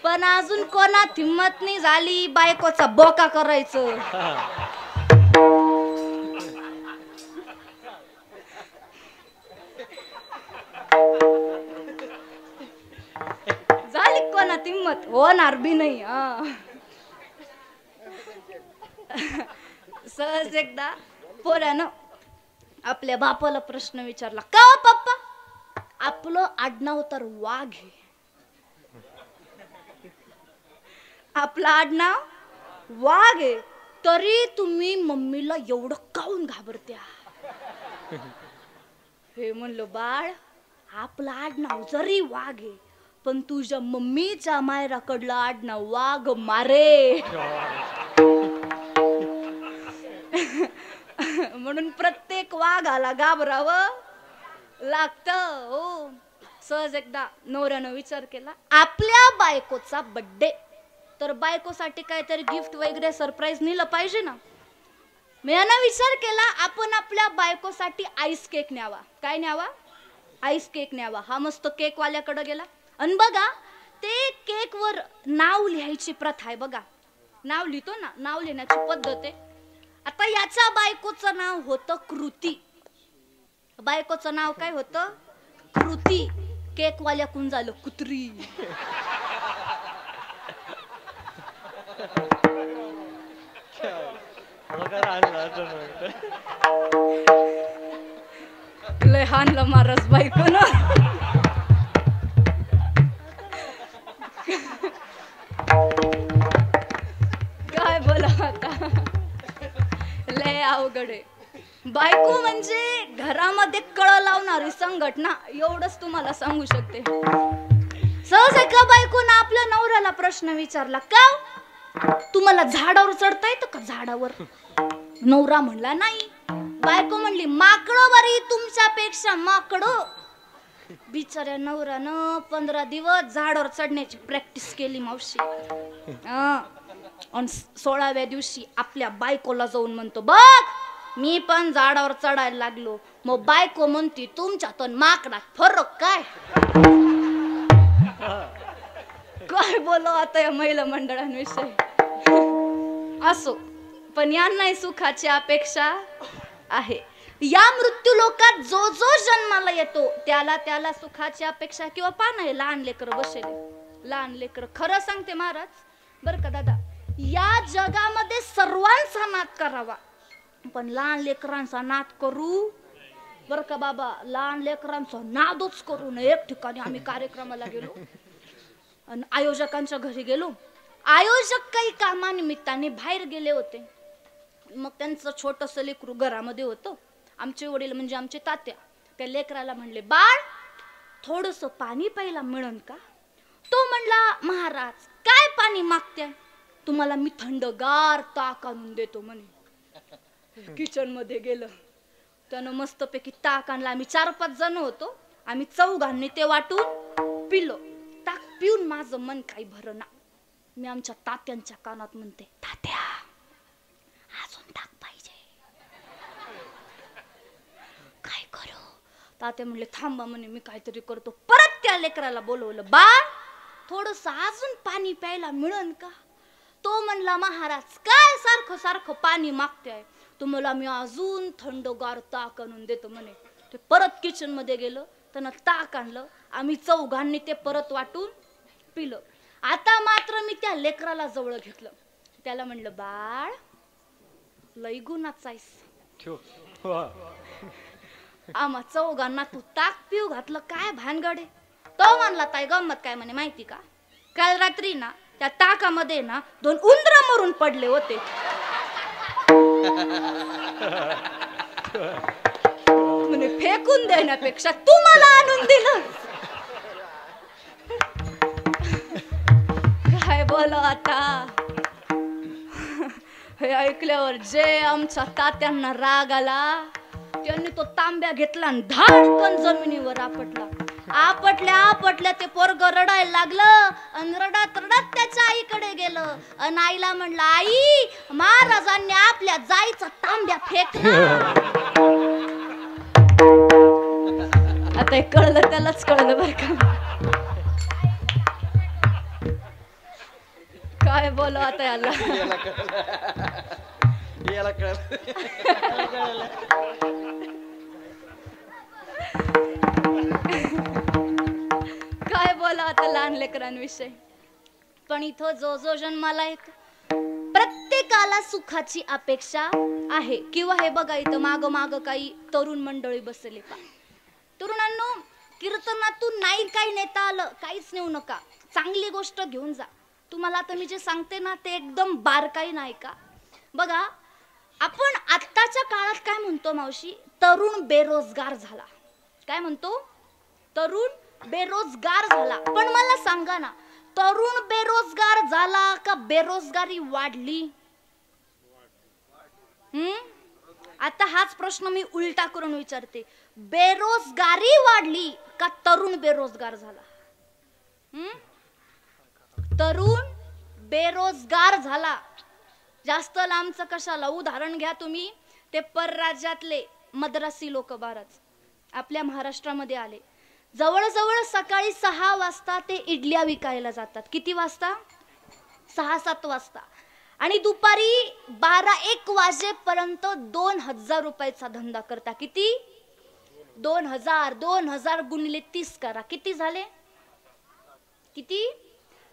पण अजून कोणात हिम्मत नाही झाली बायकोचा बोका करायचं. झाली कोणात हिम्मत? होणार बी नाही. सहज एकदा पोरानं आपल्या बापाला प्रश्न विचारला, का पप्पा, आपलं आडनाव तर वाघ आहे, आपलं आडनाव वाघ आहे, तरी तुम्ही मम्मीला एवढं काऊन घाबरत्या? हे म्हणलं, बाळ, आपलं आडनाव जरी वाघ आहे, पण तुझ्या मम्मीच्या मायराकडलं आडनाव वाघ मारे. म्हणून प्रत्येक वाघाला घाबरावं लागतं. हो, सहज एकदा नवऱ्यानं विचार केला, आपल्या बायकोचा बर्थडे, तर बायकोसाठी काहीतरी गिफ्ट वगैरे सरप्राईज नेलं पाहिजे ना. मी यानं विचार केला, आपण आपल्या बायकोसाठी आईस केक न्यावा. काय न्यावा? आईस केक न्यावा. हा मस्त केक वाल्याकडे गेला आणि बघा, ते केक वर नाव लिहायची प्रथा आहे. बघा, नाव लिहितो ना, नाव लिहिण्याची पद्धत आहे. आता याच्या बायकोचं नाव होतं कृती. बायकोचं नाव काय होतं? कृती. केक वाल्याकून झालं कुत्री. लय हानलं मारस बायको ना. काय बोला आता, लय अवघड आहे. बायको म्हणजे घरामध्ये कळ लावणारी संघटना, एवढंच तुम्हाला सांगू शकते. सहज एका बायकोनं आपल्या नवऱ्याला प्रश्न विचारला, का तुम्हाला झाडावर चढता येतं का झाडावर? नवरा म्हणला नाही. बायको म्हणली माकडं बरी तुमच्यापेक्षा माकडं. बिचाऱ्या नवऱ्यानं 15 दिवस झाडावर चढण्याची प्रॅक्टिस केली मावशी. आणि 16व्या दिवशी आपल्या बायकोला जाऊन म्हणतो बघ मी पण झाडावर चढायला लागलो. मग बायको म्हणती तुमच्यात माकडात फरक काय? काय बोलू आता या महिला मंडळांविषयी. असो पण यांनाही सुखाची अपेक्षा आहे. या मृत्यू लोकात जो जो जन्माला येतो त्याला त्याला सुखाची अपेक्षा. किंवा पहा ना हे लहान लेकर बसले, लहान लेकर. खरं सांगते महाराज बर का दादा, या जगामध्ये सर्वांचा नाद करावा पण लहान लेकरांचा नाद करू बर का बाबा. लहान लेकरांचा नादच करू नये. एक ठिकाणी आम्ही कार्यक्रमाला गेलो आणि आयोजकांच्या घरी गेलो. आयोजक काही कामानिमित्ताने बाहेर गेले होते. मग त्यांचं छोटस लेकरू घरामध्ये होतं. आमचे वडील म्हणजे आमचे तात्या त्या लेकराला म्हणले बाळ थोडस पाणी प्यायला मिळन का? तो म्हणला महाराज काय पाणी मागते? तुम्हाला मी थंडगार ताक आणून देतो म्हणे. किचन मध्ये गेलं त्यानं मस्तपैकी ताक आणला. आम्ही 4-5 जण होतो. आम्ही चौघांनी ते वाटून पिलो. ताक पिऊन माझं मन काही भरना. मी आमच्या तात्यांच्या कानात म्हणते तात्या अजून ताक पाहिजे. काय करू? तात्या म्हणले थांबा म्हणे मी काहीतरी करतो. परत त्या लेकराला बोलवलं बाळ थोडस अजून पाणी प्यायला मिळन का? तो म्हणला महाराज काय सारखं सारखं पाणी मागते? तुम्हाला मी अजून थंडगार ताक आणून देतो म्हणे. ते परत किचन मध्ये गेलं त्यानं ताक आणलं. आम्ही चौघांनी ते परत वाटून पिलं. आता मात्र मी त्या लेकराला जवळ घेतलं. त्याला म्हणलं बाळ लई गुणाचा आहेस. आम्हा चौघांना तू ताक पिऊ घातलं काय भानगडे? तो म्हणला ताई गंमत काय म्हणे माहिती का? काल रात्री ना त्या ताकामध्ये ना 2 उंदर मरून पडले होते. म्हणे फेकून देण्यापेक्षा तू मला आणून दिलं. काय बोला आता. हे ऐकल्यावर जे आमच्या तात्यांना राग आला त्यांनी तो तांब्या घेतला आणि धाडकन जमिनीवर आपटला. आपटल्या ते पोरग रडायला लागलं आणि रडत रडत त्याच्या आईकडे गेलं आणि आईला म्हणलं आई महाराजांनी आपल्या जाईचा तांब्या फेकला. आता हे कळलं त्यालाच कळलं बर का. काय बोलू आता याला. काय बोला आता लहान लेकरांविषयी. पण इथं जो जो जन्माला येतो प्रत्येकाला सुखाची अपेक्षा आहे. किंवा हे बघा इथं माग माग काही तरुण मंडळी बसले पा. तरुणांनो कीर्तनातून नाही काही नेता आलं काहीच नेऊ नका. चांगली गोष्ट घेऊन जा. तुम्हाला आता मी जे सांगते ना ते एकदम बारकाई नाही का. बघा आपण आत्ताच्या काळात काय म्हणतो मावशी तरुण बेरोजगार झाला. काय म्हणतो? तरुण बेरोजगार झाला. पण मला सांगा ना तरुण बेरोजगार झाला का बेरोजगारी वाढली? आता हाच प्रश्न मी उलटा करून विचारते. बेरोजगारी वाढली का तरुण बेरोजगार झाला? तरुण बेरोजगार झाला. जास्त लांबचं कशाला उदाहरण घ्या तुम्ही. ते परराज्यातले मद्रासी लोक महाराज आपल्या महाराष्ट्रामध्ये आले. जवळजवळ सकाळी 6 वाजता ते इडल्या विकायला जातात. किती वाजता? 6-7 वाजता. आणि दुपारी 12-1 वाजेपर्यंत 2000 रुपयाचा धंदा करता. किती? 2000 गुणिले 30 करा. किती झाले? किती?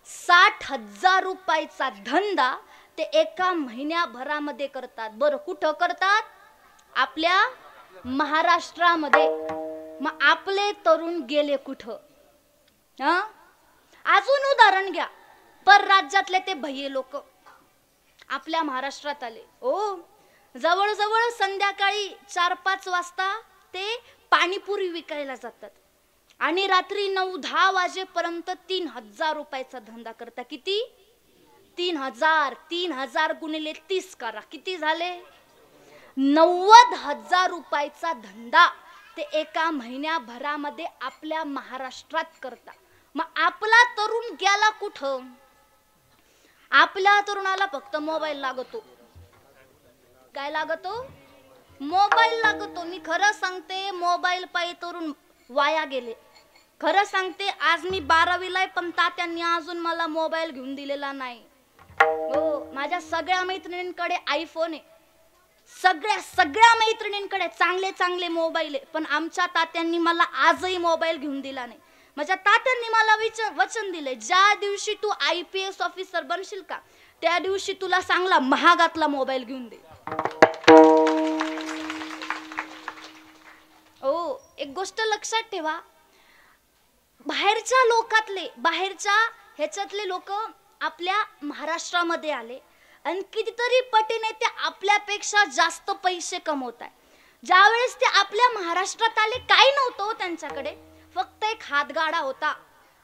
60,000 रुपयाचा धंदा ते एका महिन्याभरामध्ये करतात. बरं कुठं करतात? आपल्या महाराष्ट्रामध्ये. मग आपले तरुण गेले कुठं? अजून उदाहरण घ्या. परराज्यातले ते भैये लोक आपल्या महाराष्ट्रात आले. ओ जवळजवळ संध्याकाळी 4-5 वाजता ते पाणीपुरी विकायला जातात. आणि रात्री 9-10 वाजेपर्यंत 3000 रुपयाचा धंदा करता. किती? 3,000 गुणिले 30 करा, किती झाले? 90,000 रुपयाचा धंदा ते एका महिन्याभरामध्ये आपल्या महाराष्ट्रात करता. मग आपला तरुण गेला कुठं? आपल्या तरुणाला फक्त मोबाईल लागतो. काय लागतो? मोबाईल लागतो. मी खरं सांगते, मोबाईल पायी तरुण वाया गेले. खरं सांगते, आज मी 12वीला आहे, पण तात्यांनी अजून मला मोबाईल घेऊन दिलेला नाही. हो, माझ्या सगळ्या मैत्रिणींकडे आयफोन आहे. सगळ्या मैत्रिणींकडे चांगले चांगले मोबाईल आहे, पण आमच्या तात्यांनी मला आजही मोबाईल घेऊन दिला नाही. माझ्या तात्यांनी मला वचन दिले, ज्या दिवशी तू IPS ऑफिसर बनशील का, त्या दिवशी तुला चांगला महागातला मोबाईल घेऊन दे. हो, एक गोष्ट लक्षात ठेवा, बाहेरच्या ह्याच्यातले लोक आपल्या महाराष्ट्रामध्ये आले आणि कितीतरी पटीने ते आपल्यापेक्षा जास्त पैसे कमवत आहे. ज्यावेळेस ते आपल्या महाराष्ट्रात आले, काही नव्हतं त्यांच्याकडे, फक्त एक हातगाडा होता.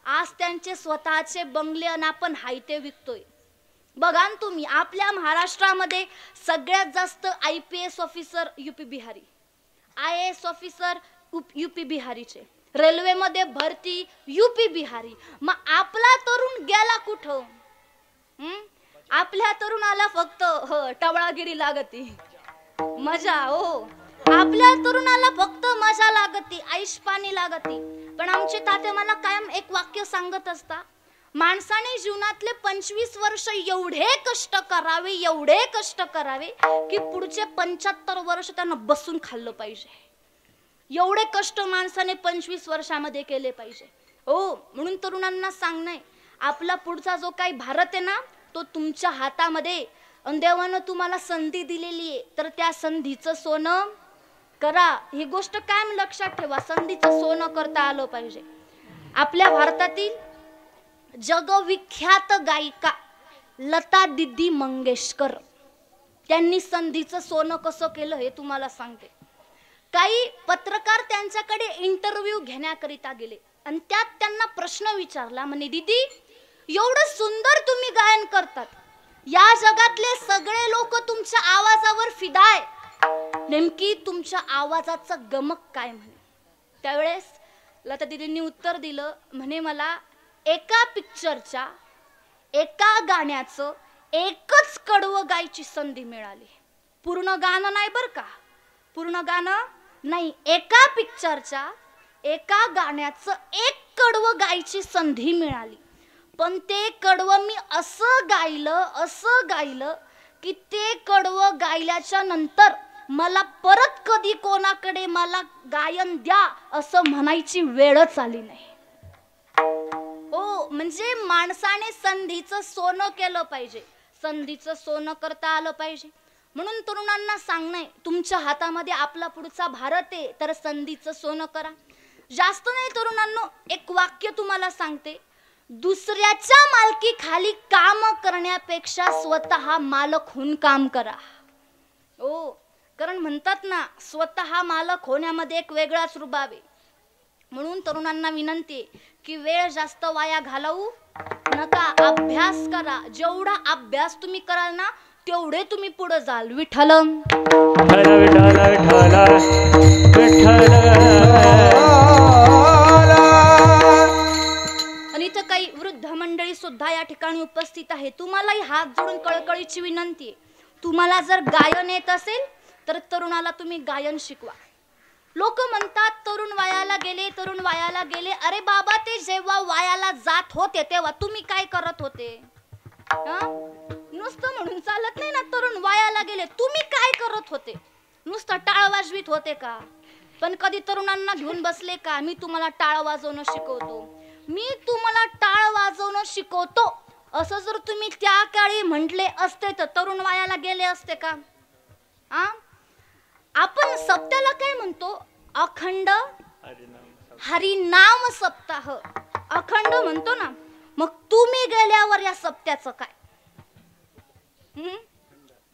आज त्यांचे स्वतःचे बंगले आणि आपण हायते विकतोय. बघा ना तुम्ही, आपल्या महाराष्ट्रामध्ये सगळ्यात जास्त IPS officer UP Bihari, IAS officer UP बिहारीचे, रेल्वेमध्ये भरती UP बिहारी. मग आपला तरुण गेला कुठं? आपल्या तरुणाला फक्त टवळागिरी लागती, मजा. हो, आपल्या तरुणाला फक्त मजा लागती, ऐशपाणी लागती. पण आमचे ताते मला कायम एक वाक्य सांगत असता, माणसाने जीवनातले 25 वर्ष एवढे कष्ट करावे की पुढचे 75 वर्ष त्यांना बसून खाल्लं पाहिजे. एवढे कष्ट माणसाने 25 वर्षामध्ये केले पाहिजे. हो, म्हणून तरुणांना सांगणं, आपला पुढचा जो काही भारत आहे ना, तो तुमच्या हातामध्ये. देवानं तुम्हाला संधी दिलेली आहे, तर त्या संधीचं सोनं करा. ही गोष्ट कायम लक्षात ठेवा, संधीचं सोनं करता आलं पाहिजे. आपल्या भारतातील जगविख्यात गायिका लता दीदी मंगेशकर, त्यांनी संधीचं सोनं कसं केलं हे तुम्हाला सांगते. काही पत्रकार त्यांच्याकडे इंटरव्ह्यू घेण्याकरिता गेले आणि त्यात त्यांना प्रश्न विचारला, म्हणे दीदी, एवढं सुंदर तुम्ही गायन करतात, या जगातले सगळे लोक तुमच्या आवाजावर फिदा आहे, नेमकी तुमच्या आवाजाचं गमक काय? म्हणे. त्यावेळेस लता दीदींनी उत्तर दिलं, म्हणे मला एका पिक्चरच्या एका गाण्याचं एकच कडवं गायची संधी मिळाली. पूर्ण गाणं नाही बर का, पूर्ण गाणं नाही, एका पिक्चरच्या एका गाण्याचं एक कडवं गायची संधी मिळाली. पण ते कडवं मी असं गायलं की ते कडवं गायल्याच्या नंतर मला परत कधी कोणाकडे मला गायन द्या असं म्हणायची वेळच आली नाही. हो, म्हणजे माणसाने संधीचं सोनं केलं पाहिजे, संधीचं सोनं करता आलं पाहिजे. म्हणून तरुणांना सांगणं, तुमच्या हातामध्ये आपला पुढचा भारत आहे, तर संधीचं सोनं करा. जास्त नाही तरुणांनो, एक वाक्य तुम्हाला सांगते, दुसऱ्याच्या मालकी खाली काम करण्यापेक्षा स्वतः मालक होऊन काम करा. हो, कारण म्हणतात ना, स्वतः मालक होण्यामध्ये एक वेगळाच रुबाब आहे. म्हणून तरुणांना विनंती आहे की वेळ जास्त वाया घालवू नका, अभ्यास करा. जेवढा अभ्यास तुम्ही कराल ना, तेवढे तुम्ही पुढे जाल. विठ्ठल आणि इथं काही वृद्ध मंडळी सुद्धा या ठिकाणी उपस्थित आहे. तुम्हालाही हात जोडून कळकळीची विनंती आहे, तुम्हाला जर गायन येत असेल तर तरुणाला तुम्ही गायन शिकवा. लोक म्हणतात तरुण वायाला गेले. अरे बाबा, ते जेव्हा वायाला जात होते तेव्हा तुम्ही काय करत होते? नुसतं म्हणून चालत नाही ना, तरुण वायाला गेले, तुम्ही काय करत होते? नुसतं टाळ वाजवीत होते का? पण कधी तरुणांना घेऊन बसले का, मी तुम्हाला टाळ वाजवणं शिकवतो, असं जर तुम्ही त्या काळी म्हटले असते तर तरुण वायाला गेले असते का? आपण सप्त्याला काय म्हणतो? अखंड हरिनाम सप्ताह, अखंड म्हणतो ना. मग तुम्ही गेल्यावर या सप्त्याचं काय?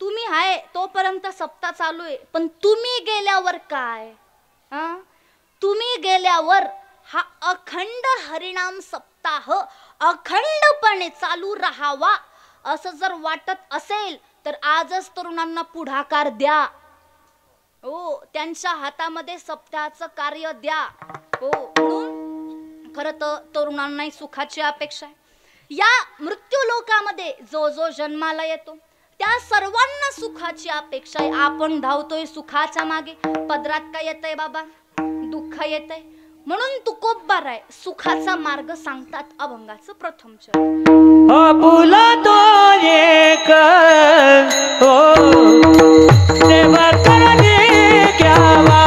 तुम्ही आहे तोपर्यंत सप्ताह चालू आहे, पण तुम्ही गेल्यावर काय? तुम्ही गेल्यावर हा अखंड हरिनाम सप्ताह अखंडपणे चालू राहावा असं जर वाटत असेल तर आजच तरुणांना पुढाकार द्या. हो, त्यांच्या हातामध्ये सप्ताहाचं कार्य द्या. हो, म्हणून खरं तर तरुणांनाही सुखाची अपेक्षा आहे. या मृत्यू लोकामध्ये जो जो जन्माला येतो त्या सर्वांना सुखाची अपेक्षा आहे. आपण धावतोय सुखाच्या मागे, पदरात काय येतंय बाबा? दुःख येतंय. म्हणून तुकोबाराय सुखाचा मार्ग सांगतात. अभंगाचं प्रथम चरण. आपुला तो एक हो देवा करणे घ्यावा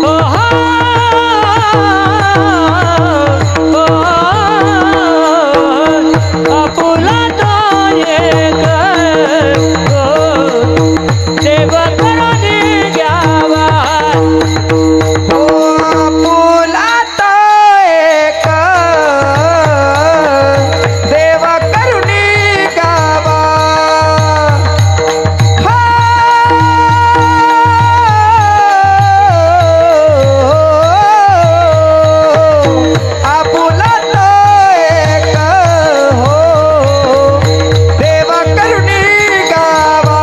हो आपुला तो एक हो देवा करणे घ्यावा हो आपुला तो एक देव करुणी गावा. आपुला तो एक हो देव करुणी गावा.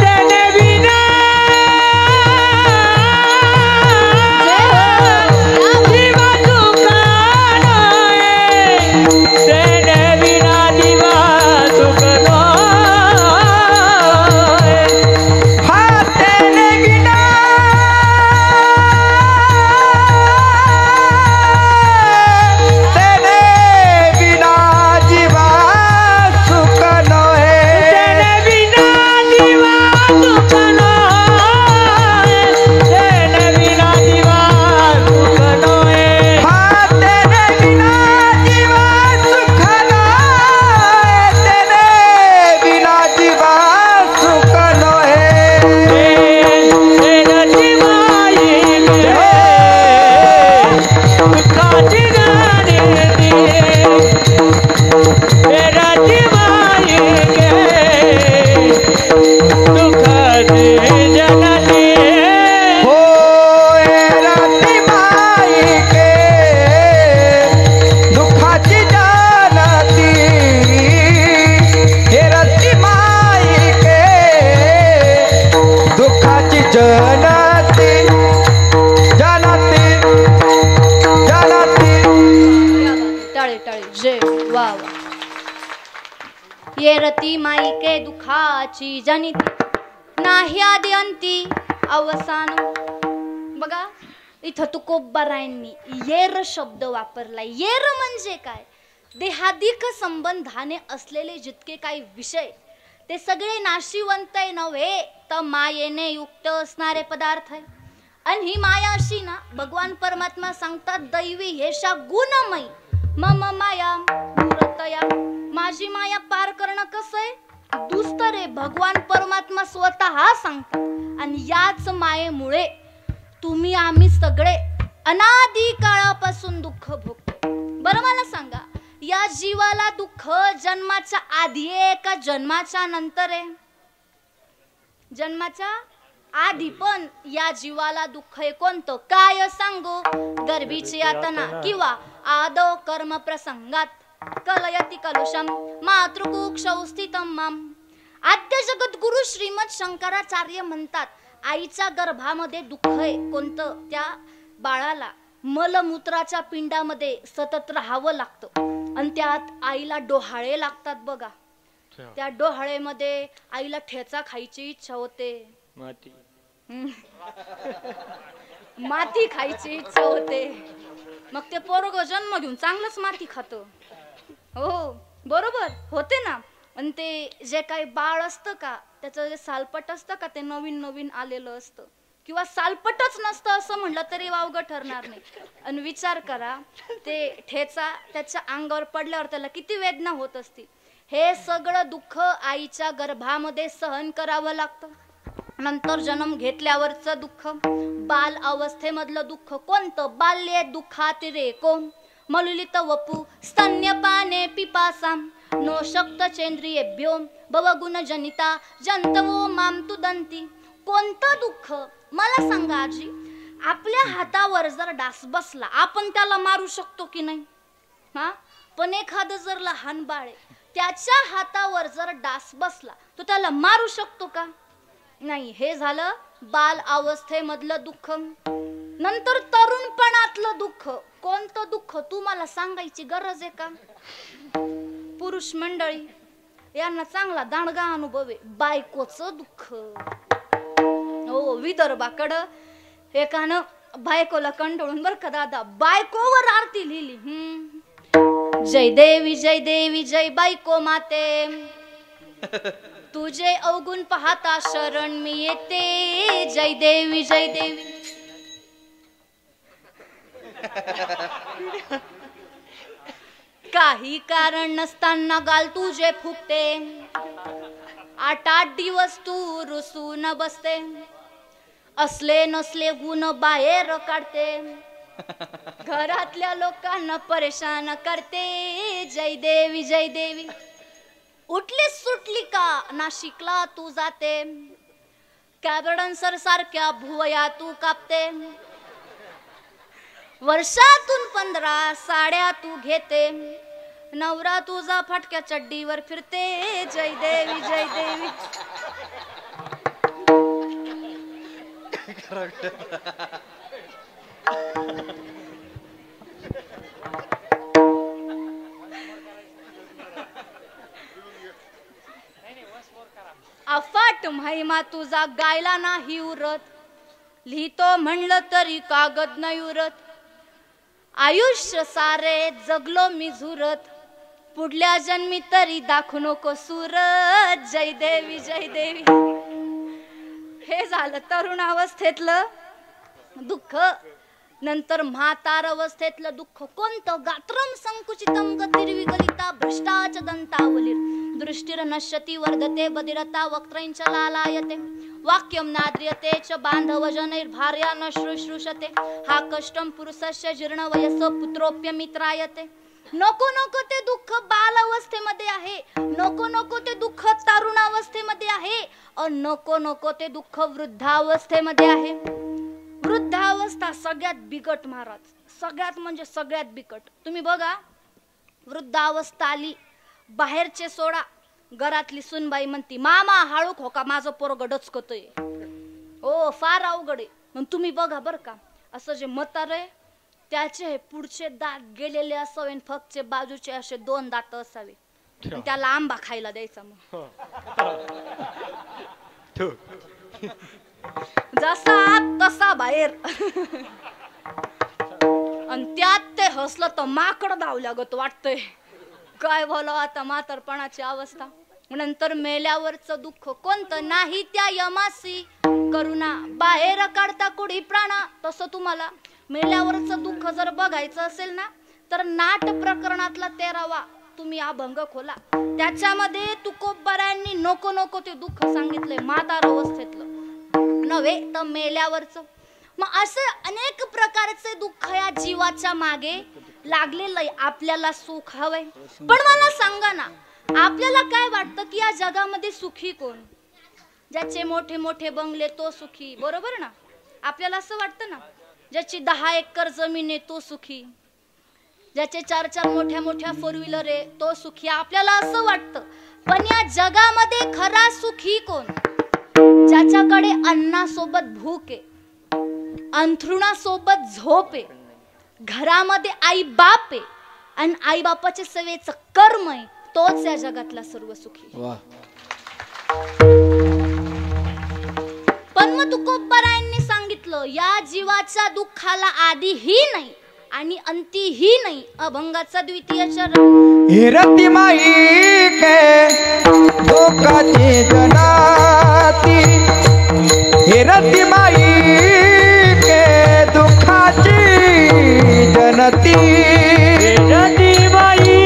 तेने विना जीवा सुखान तेने विना जीवा सुखनो हा तेने बिना तेने बिना जीवा सुख नहे. तेने बिना जीवा सुखनो तेने बिना जीवा सुखनो हा तेने बिना जीवा सुख नहे. तेने बिना जीवा सुख नहे. तेरा जीवाई सुखाची गाणी तेरा जीवाई सुखाची जननी हो रती माई के दुखाची जानती. हे रती माई के दुखाची जानती जानती जानती. टाळे टाळे जय वा वा. ये रती माई के दुखाची जनिती नाही आदी अंती अवसान. बघा इथं तुकोबारायांनी येर शब्द वापरलाय. येर म्हणजे काय? देहादिक संबंधाने असलेले जितके काही विषय ते सगळे नाशिवंत नव्हे तर मायेने युक्त असणारे पदार्थ आहे. आणि ही माया अशी ना, भगवान परमात्मा सांगतात दैवी हेशा गुणमयी मम माया मूर्तया. माझी माया पार करणं कसं आहे? दुस्तर आहे. भगवान परमात्मा स्वतः सांगतात. आणि याच मायेमुळे तुम्ही आम्ही सगळे अनादी काळापासून दुःख भोगतो. बरं मला सांगा, या जीवाला दुःख जन्माच्या आधी आहे का जन्माच्या नंतर आहे? जन्माच्या आधी. पण या जीवाला दुःख आहे कोणतं? काय सांगू? गर्भीची यातना किंवा आदो कर्म प्रसंगात कलयती कलुषम मातृकुक्षौ स्थितम माम. आद्य जगद्गुरु श्रीमद शंकराचार्य म्हणतात आईच्या गर्भामध्ये दुःख आहे कोणतं? त्या बाळाला मलमूत्राच्या पिंडामध्ये सतत राहावं लागतं आणि त्यात आईला डोहाळे लागतात बघा. त्या डोहाळेमध्ये आईला ठेचा खायची इच्छा होते. माती खायची इच्छा होते. मग ते पोरग जन्म घेऊन चांगलंच माती खातं. हो बरोबर होते ना. आणि ते जे काही बाळ असतं का त्याचं जे सालपट असतं का ते नवीन नवीन आलेलं असतं किंवा सालपटच नसतं असं म्हटलं तरी वावगं ठरणार नाही. आणि विचार करा ते ठेचा त्याच्या अंगावर पडल्यावर त्याला किती वेदना होत असतील. हे सगळं दुःख आईच्या गर्भामध्ये सहन करावं लागतं. नंतर जन्म घेतल्यावरचं दुःख, बाल अवस्थेमधलं दुःख कोणतं? बाल्ये दुःखातिरेको मलुलित वपू स्तन्यपाने पिपासाम नो शक्त चेंद्रियेभ्यो भवगुण जनिता जंतवो माम तुदंती. कोणतं दुःख मला सांगा आजी? आपल्या हातावर जर डास बसला आपण त्याला मारू शकतो की नाही? हा, पण एखादं जर लहान बाळ त्याच्या हातावर जर डास बसला तो त्याला मारू शकतो का? नाही. हे झालं बाल अवस्थेमधलं दुःख. नंतर तरुणपणातलं दुःख. कोणतं दुःख तू मला सांगायची गरज आहे का? पुरुष मंडळी यांना चांगला दांडगा अनुभव आहे. बायकोचं दुःख. हो, विदर्भाकडं एकानं बायकोला कंटाळून बर का दादा बायकोवर आरती लिहिली. जय देवी जय देवी जय बायको माते, तुझे अवगुण पाहता शरण मी येते. जय देवी जय देवी. काही कारण नसताना गाल तुझे फुकते, 8-8 दिवस तू रुसून बसते, असले नसले गुण बाहेर काढते, घरातल्या लोकांना परेशान करते. जय देवी जय देवी. उठली सुटली का नाशिकला तू जाते, कॅबडन्सर सारख्या भुवया तू कापते, वर्षातून 15 साड्या तू घेते, नवरा तुझा फटक्या चड्डीवर फिरते. जय देवी जय देवी. अफाट महिमा तुझा गायला नाही उरत, लिहितो म्हणलं तरी कागद नाही उरत, आयुष्य सारे जगलो मी झुरत, पुढल्या जन्मी तरी दाखवू नको सुरत. जय देवी जय देवी. हे झालं तरुण अवस्थेतलं दुःख. नंतर म्हातार अवस्थेतलं दुःख कोणतं? गात्रम संकुचितम गतिर्विगलिता भ्रष्टाच दंतावलीर दृष्टिर नश्यति वर्धते बदिरता वक्त्रैंच लालायते वाक्यम नाद्रियते च बांधवजनैर्भार्या न शुश्रूषते हा कष्टम पुरुषस्य जीर्ण वयस पुत्रोप्यमित्रायते. नको नको ते दुःख बाल अवस्थेमध्ये आहे, नको नको ते दुःख तरुण अवस्थेमध्ये आहे, नको नको ते दुःख वृद्धावस्थेमध्ये आहे. वृद्धावस्था सगळ्यात बिकट महाराज, सगळ्यात म्हणजे सगळ्यात बिकट. तुम्ही बघा वृद्धावस्था आली, बाहेरचे सोडा, घरातली सुनबाई म्हणती मामा हाळू खोका माझं पोरग डचकतोय. ओ फार अवघड आहे. मग तुम्ही बघा बर का, असं जे म्हातार आहे त्याचे पुढचे दात गेलेले असावे, फकचे बाजूचे असे 2 दात असावे, त्याला आंबा खायला द्यायचा. मग जसा आत तसा बाहेर. आणि त्यात ते हसलं तर माकड धावल्यागत वाटतंय. काय बोलावं आता म्हातारपणाची अवस्था. नंतर मेल्यावरचं दुःख कोणतं? नाही त्या यमासी करुणा बाहेर काढता कुडी प्राणा. तसं तुम्हाला मेल्यावरचं दुःख जर बघायचं असेल ना तर नाट प्रकरणातला 13वा तुम्ही अभंग खोला, त्याच्यामध्ये तुकोबारायांनी नको नको ते दुःख सांगितलंय म्हातार अवस्थेतलं नव्हे तर मेल्यावरचं. मग असं अनेक प्रकारचे दुःख या जीवाच्या मागे लागलेलं आहे. आपल्याला सुख हवंय, पण मला सांगा ना आपल्याला काय वाटतं की या जगामध्ये सुखी कोण? ज्याचे मोठे मोठे बंगले तो सुखी, बरोबर ना? आपल्याला असं वाटतं ना. ज्याची 10 एकर जमीन आहे तो सुखी, ज्याचे 4-4 मोठ्या मोठ्या 4 व्हीलर आहे तो सुखी, आपल्याला असं वाटतं. पण या जगामध्ये खरा सुखी कोण? ज्याच्याकडे अन्नासोबत भूक आहे, अंथरुणासोबत झोप आहे, घरामध्ये आई बाप आहे आणि आई बापाच्या सेवेचं कर्म आहे, तोच या जगातला सर्व सुखी. पण मग तुकोबारायांनी सांगितलं या जीवाच्या दुःखाला आधीही नाही आणि अंतीही नाही. अभंगाचा द्वितीय चरण. हिरती माई के दुःखाची जनाती, हिरती माई के दुःखाची जनती, हिरती माई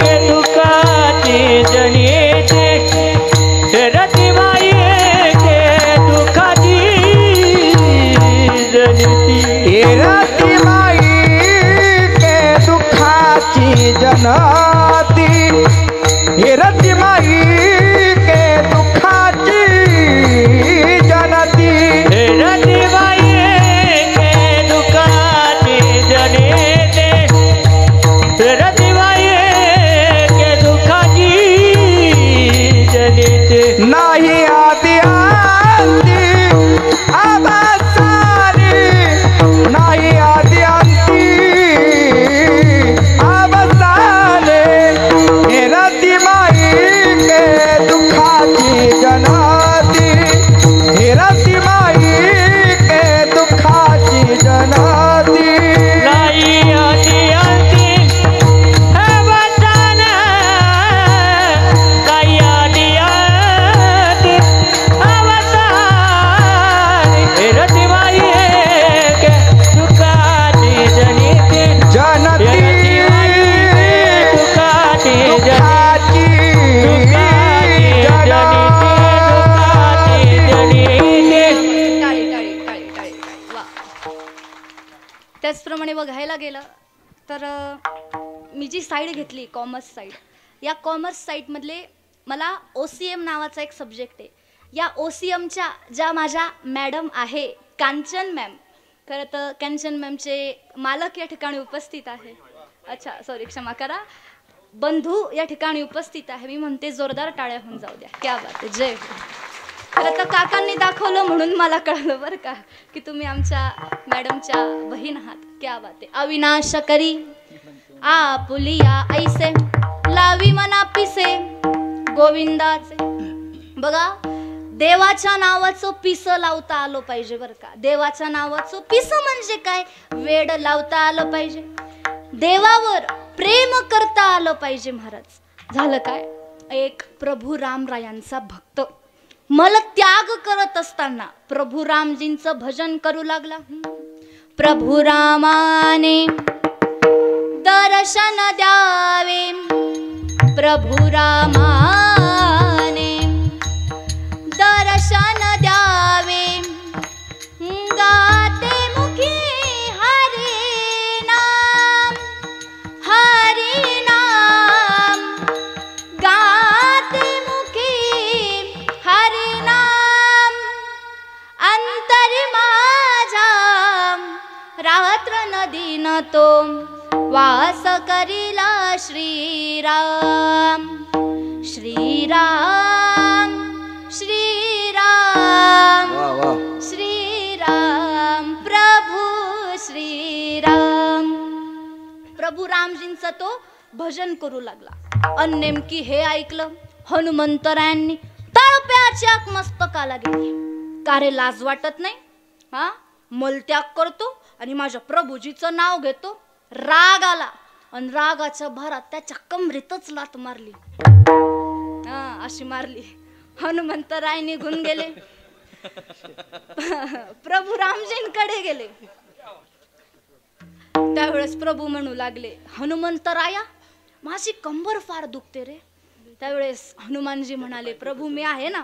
के दुःखाची जनिते, हिरती माई के दुःखाची जनिती, हिरती माई के दुःखाची जनती, हिरती माई के दुःखाची जनती, हिरती माई के दुःखाची जनिते, हिरती माई खऱ्याने बघायला गेलं तर मी जी साईड घेतली कॉमर्स साईड, या कॉमर्स साईडमधले मला OCM नावाचा एक सब्जेक्ट आहे. या OCMच्या ज्या माझ्या मॅडम आहे कांचन मॅम, खरं तर कांचन मॅमचे मालक या ठिकाणी उपस्थित आहे. अच्छा सॉरी क्षमा करा, बंधू या ठिकाणी उपस्थित आहे. मी म्हणते जोरदार टाळ्या होऊन जाऊ द्या. क्या बात आहे, जय हो. खरं तर काकांनी दाखवलं म्हणून मला कळलं बरं का की तुम्ही आमच्या मॅडमच्या बहीण आहात. क्या बात आहे. अविनाश करी आपुलिया ऐसे लावी मना पिसे गोविंदाचे. बघा, देवाच्या नावाचं पिस लावता आलं पाहिजे बरं का. देवाच्या नावाचं पिस म्हणजे काय, वेड लावता आलं पाहिजे, देवावर प्रेम करता आलं पाहिजे. महाराज झालं काय, एक प्रभू रामरायांचा भक्त मल त्याग करत असताना प्रभू रामजींचं भजन करू लागला. प्रभू रामाने दर्शन द्यावे, प्रभू रामाने दर्शन द्यावे, गाते मुखी हरी नाम, हरी नाम, गाते मुखी हरी नाम, अंतरी माझा रात्र नदीन तो वास करिला श्रीराम, श्रीराम, श्रीराम, श्रीराम, प्रभू श्रीराम. प्रभू रामजींचं तो भजन करू लागला. अन नेमकी हे ऐकलं हनुमंतरायांनी तळप्याच्या मस्तकाला गेली. का रे, लाज वाटत नाही हा, मलत्याग करतो आणि माझ्या प्रभूजीचं नाव घेतो. राग आला आणि रागाच्या भरात त्याच्या कमरेतच लात मारली. अशी मारली. हनुमंतराय निघून गेले. प्रभू रामजींकडे गेले. त्यावेळेस प्रभू म्हणू लागले, हनुमंतराया माझी कंबर फार दुखते रे. त्यावेळेस हनुमानजी म्हणाले, प्रभू मी आहे ना,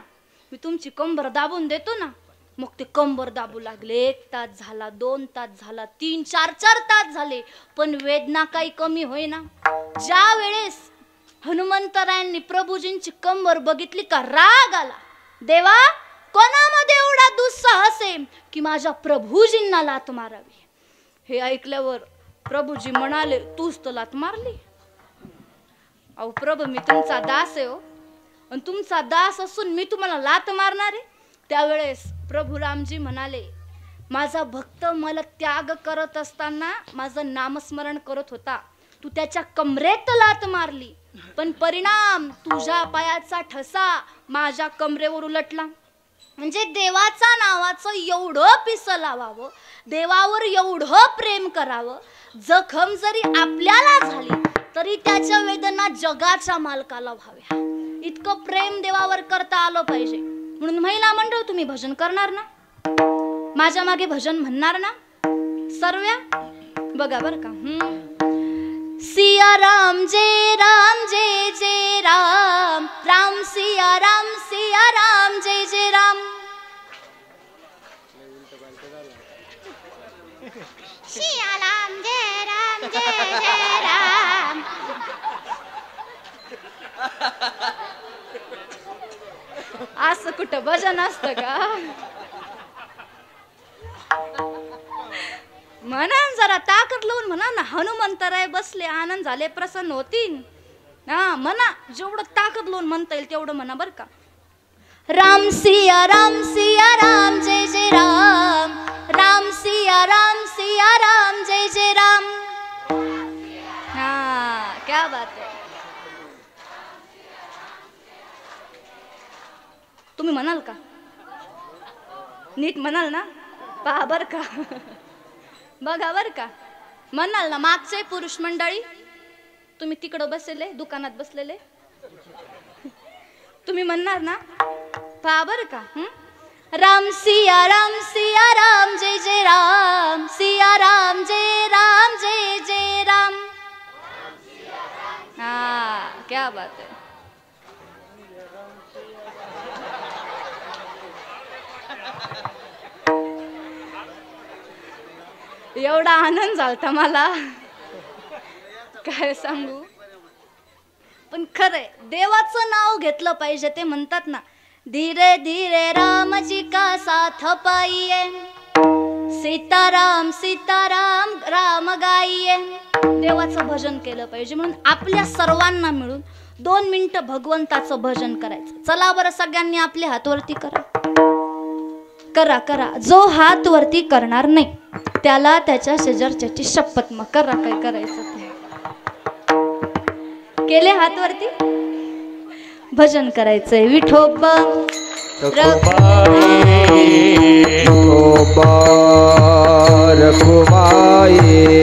मी तुमची कंबर दाबून देतो ना. मग ते कंबर दाबू लागले. 1 तास झाला, 2 तास झाला, 3, 4 तास झाले, पण वेदना काही कमी होईना. ज्या वेळेस हनुमंतरायांनी प्रभूजींची कंबर बघितली का राग आला. देवा, कोणामध्ये एवढा दुस्साहस आहे की माझ्या प्रभूजींना लात मारावी. हे ऐकल्यावर प्रभूजी म्हणाले, तूच तर लात मारली. अहो प्रभू, मी तुमचा दास आहे हो, आणि तुमचा दास असून मी तुम्हाला लात मारणार आहे. त्यावेळेस प्रभू रामजी म्हणाले, माझा भक्त मला त्याग करत असताना माझं नामस्मरण करत होता, तू त्याच्या कमरेत लात मारली, पण परिणाम तुझ्या पायाचा ठसा माझ्या कमरेवर उलटला. म्हणजे देवाचा नावाचं एवढं पिस लावावं, देवावर एवढं प्रेम करावं, जखम जरी आपल्याला झाली तरी त्याच्या वेदना जगाच्या मालकाला व्हाव्या. इतकं प्रेम देवावर करता आलं पाहिजे. म्हणून महिला मंडळ तुम्ही भजन करणार ना, माझ्या मागे भजन म्हणणार ना सर्व्या. बघा बर का, सिया राम जय राम जय जय राम, राम सिया राम जय जय राम. सिया राम जय जय राम. असं कुठं भजन असतं का? म्हणा जरा ताकद लावून म्हणा ना, हनुमंतराय बसले आनंद झाले प्रसन्न होतील. हा म्हणा, जेवढं ताकद लावून म्हणता येईल तेवढं म्हणा बर का. राम सिया राम जय जय राम, राम सिया राम जय जय राम. हा क्या बात है. तुम्ही म्हणाल का? नीट म्हणाल ना? पहा बर का, बघा बर का, म्हणाल ना. मागचे पुरुष मंडळी तुम्ही तिकडं बसलेले, दुकानात बसलेले, तुम्ही म्हणणार ना? पहा बर का. राम सिया राम जय जय राम, सिया राम जय जय राम. हाँ क्या बात है. एवढा आनंद झालता मला काय सांगू. पण खरंय देवाचं नाव घेतलं पाहिजे. ते म्हणतात ना, धीरे धीरे राम जी का साथ पाइये, सीताराम सीताराम राम गाइये. देवाचं भजन केलं पाहिजे. म्हणून आपल्या सर्वांना मिळून 2 मिनिटं भगवंताचं भजन करायचं. चला बरं, सगळ्यांनी आपले हात वरती करा. करा करा. जो हात वरती करणार नाही त्याला त्याच्या शेजारच्याची शपथ. मग करा काय करायचं ते. केले हात वरती. भजन करायचंय. विठोबा रखुमाई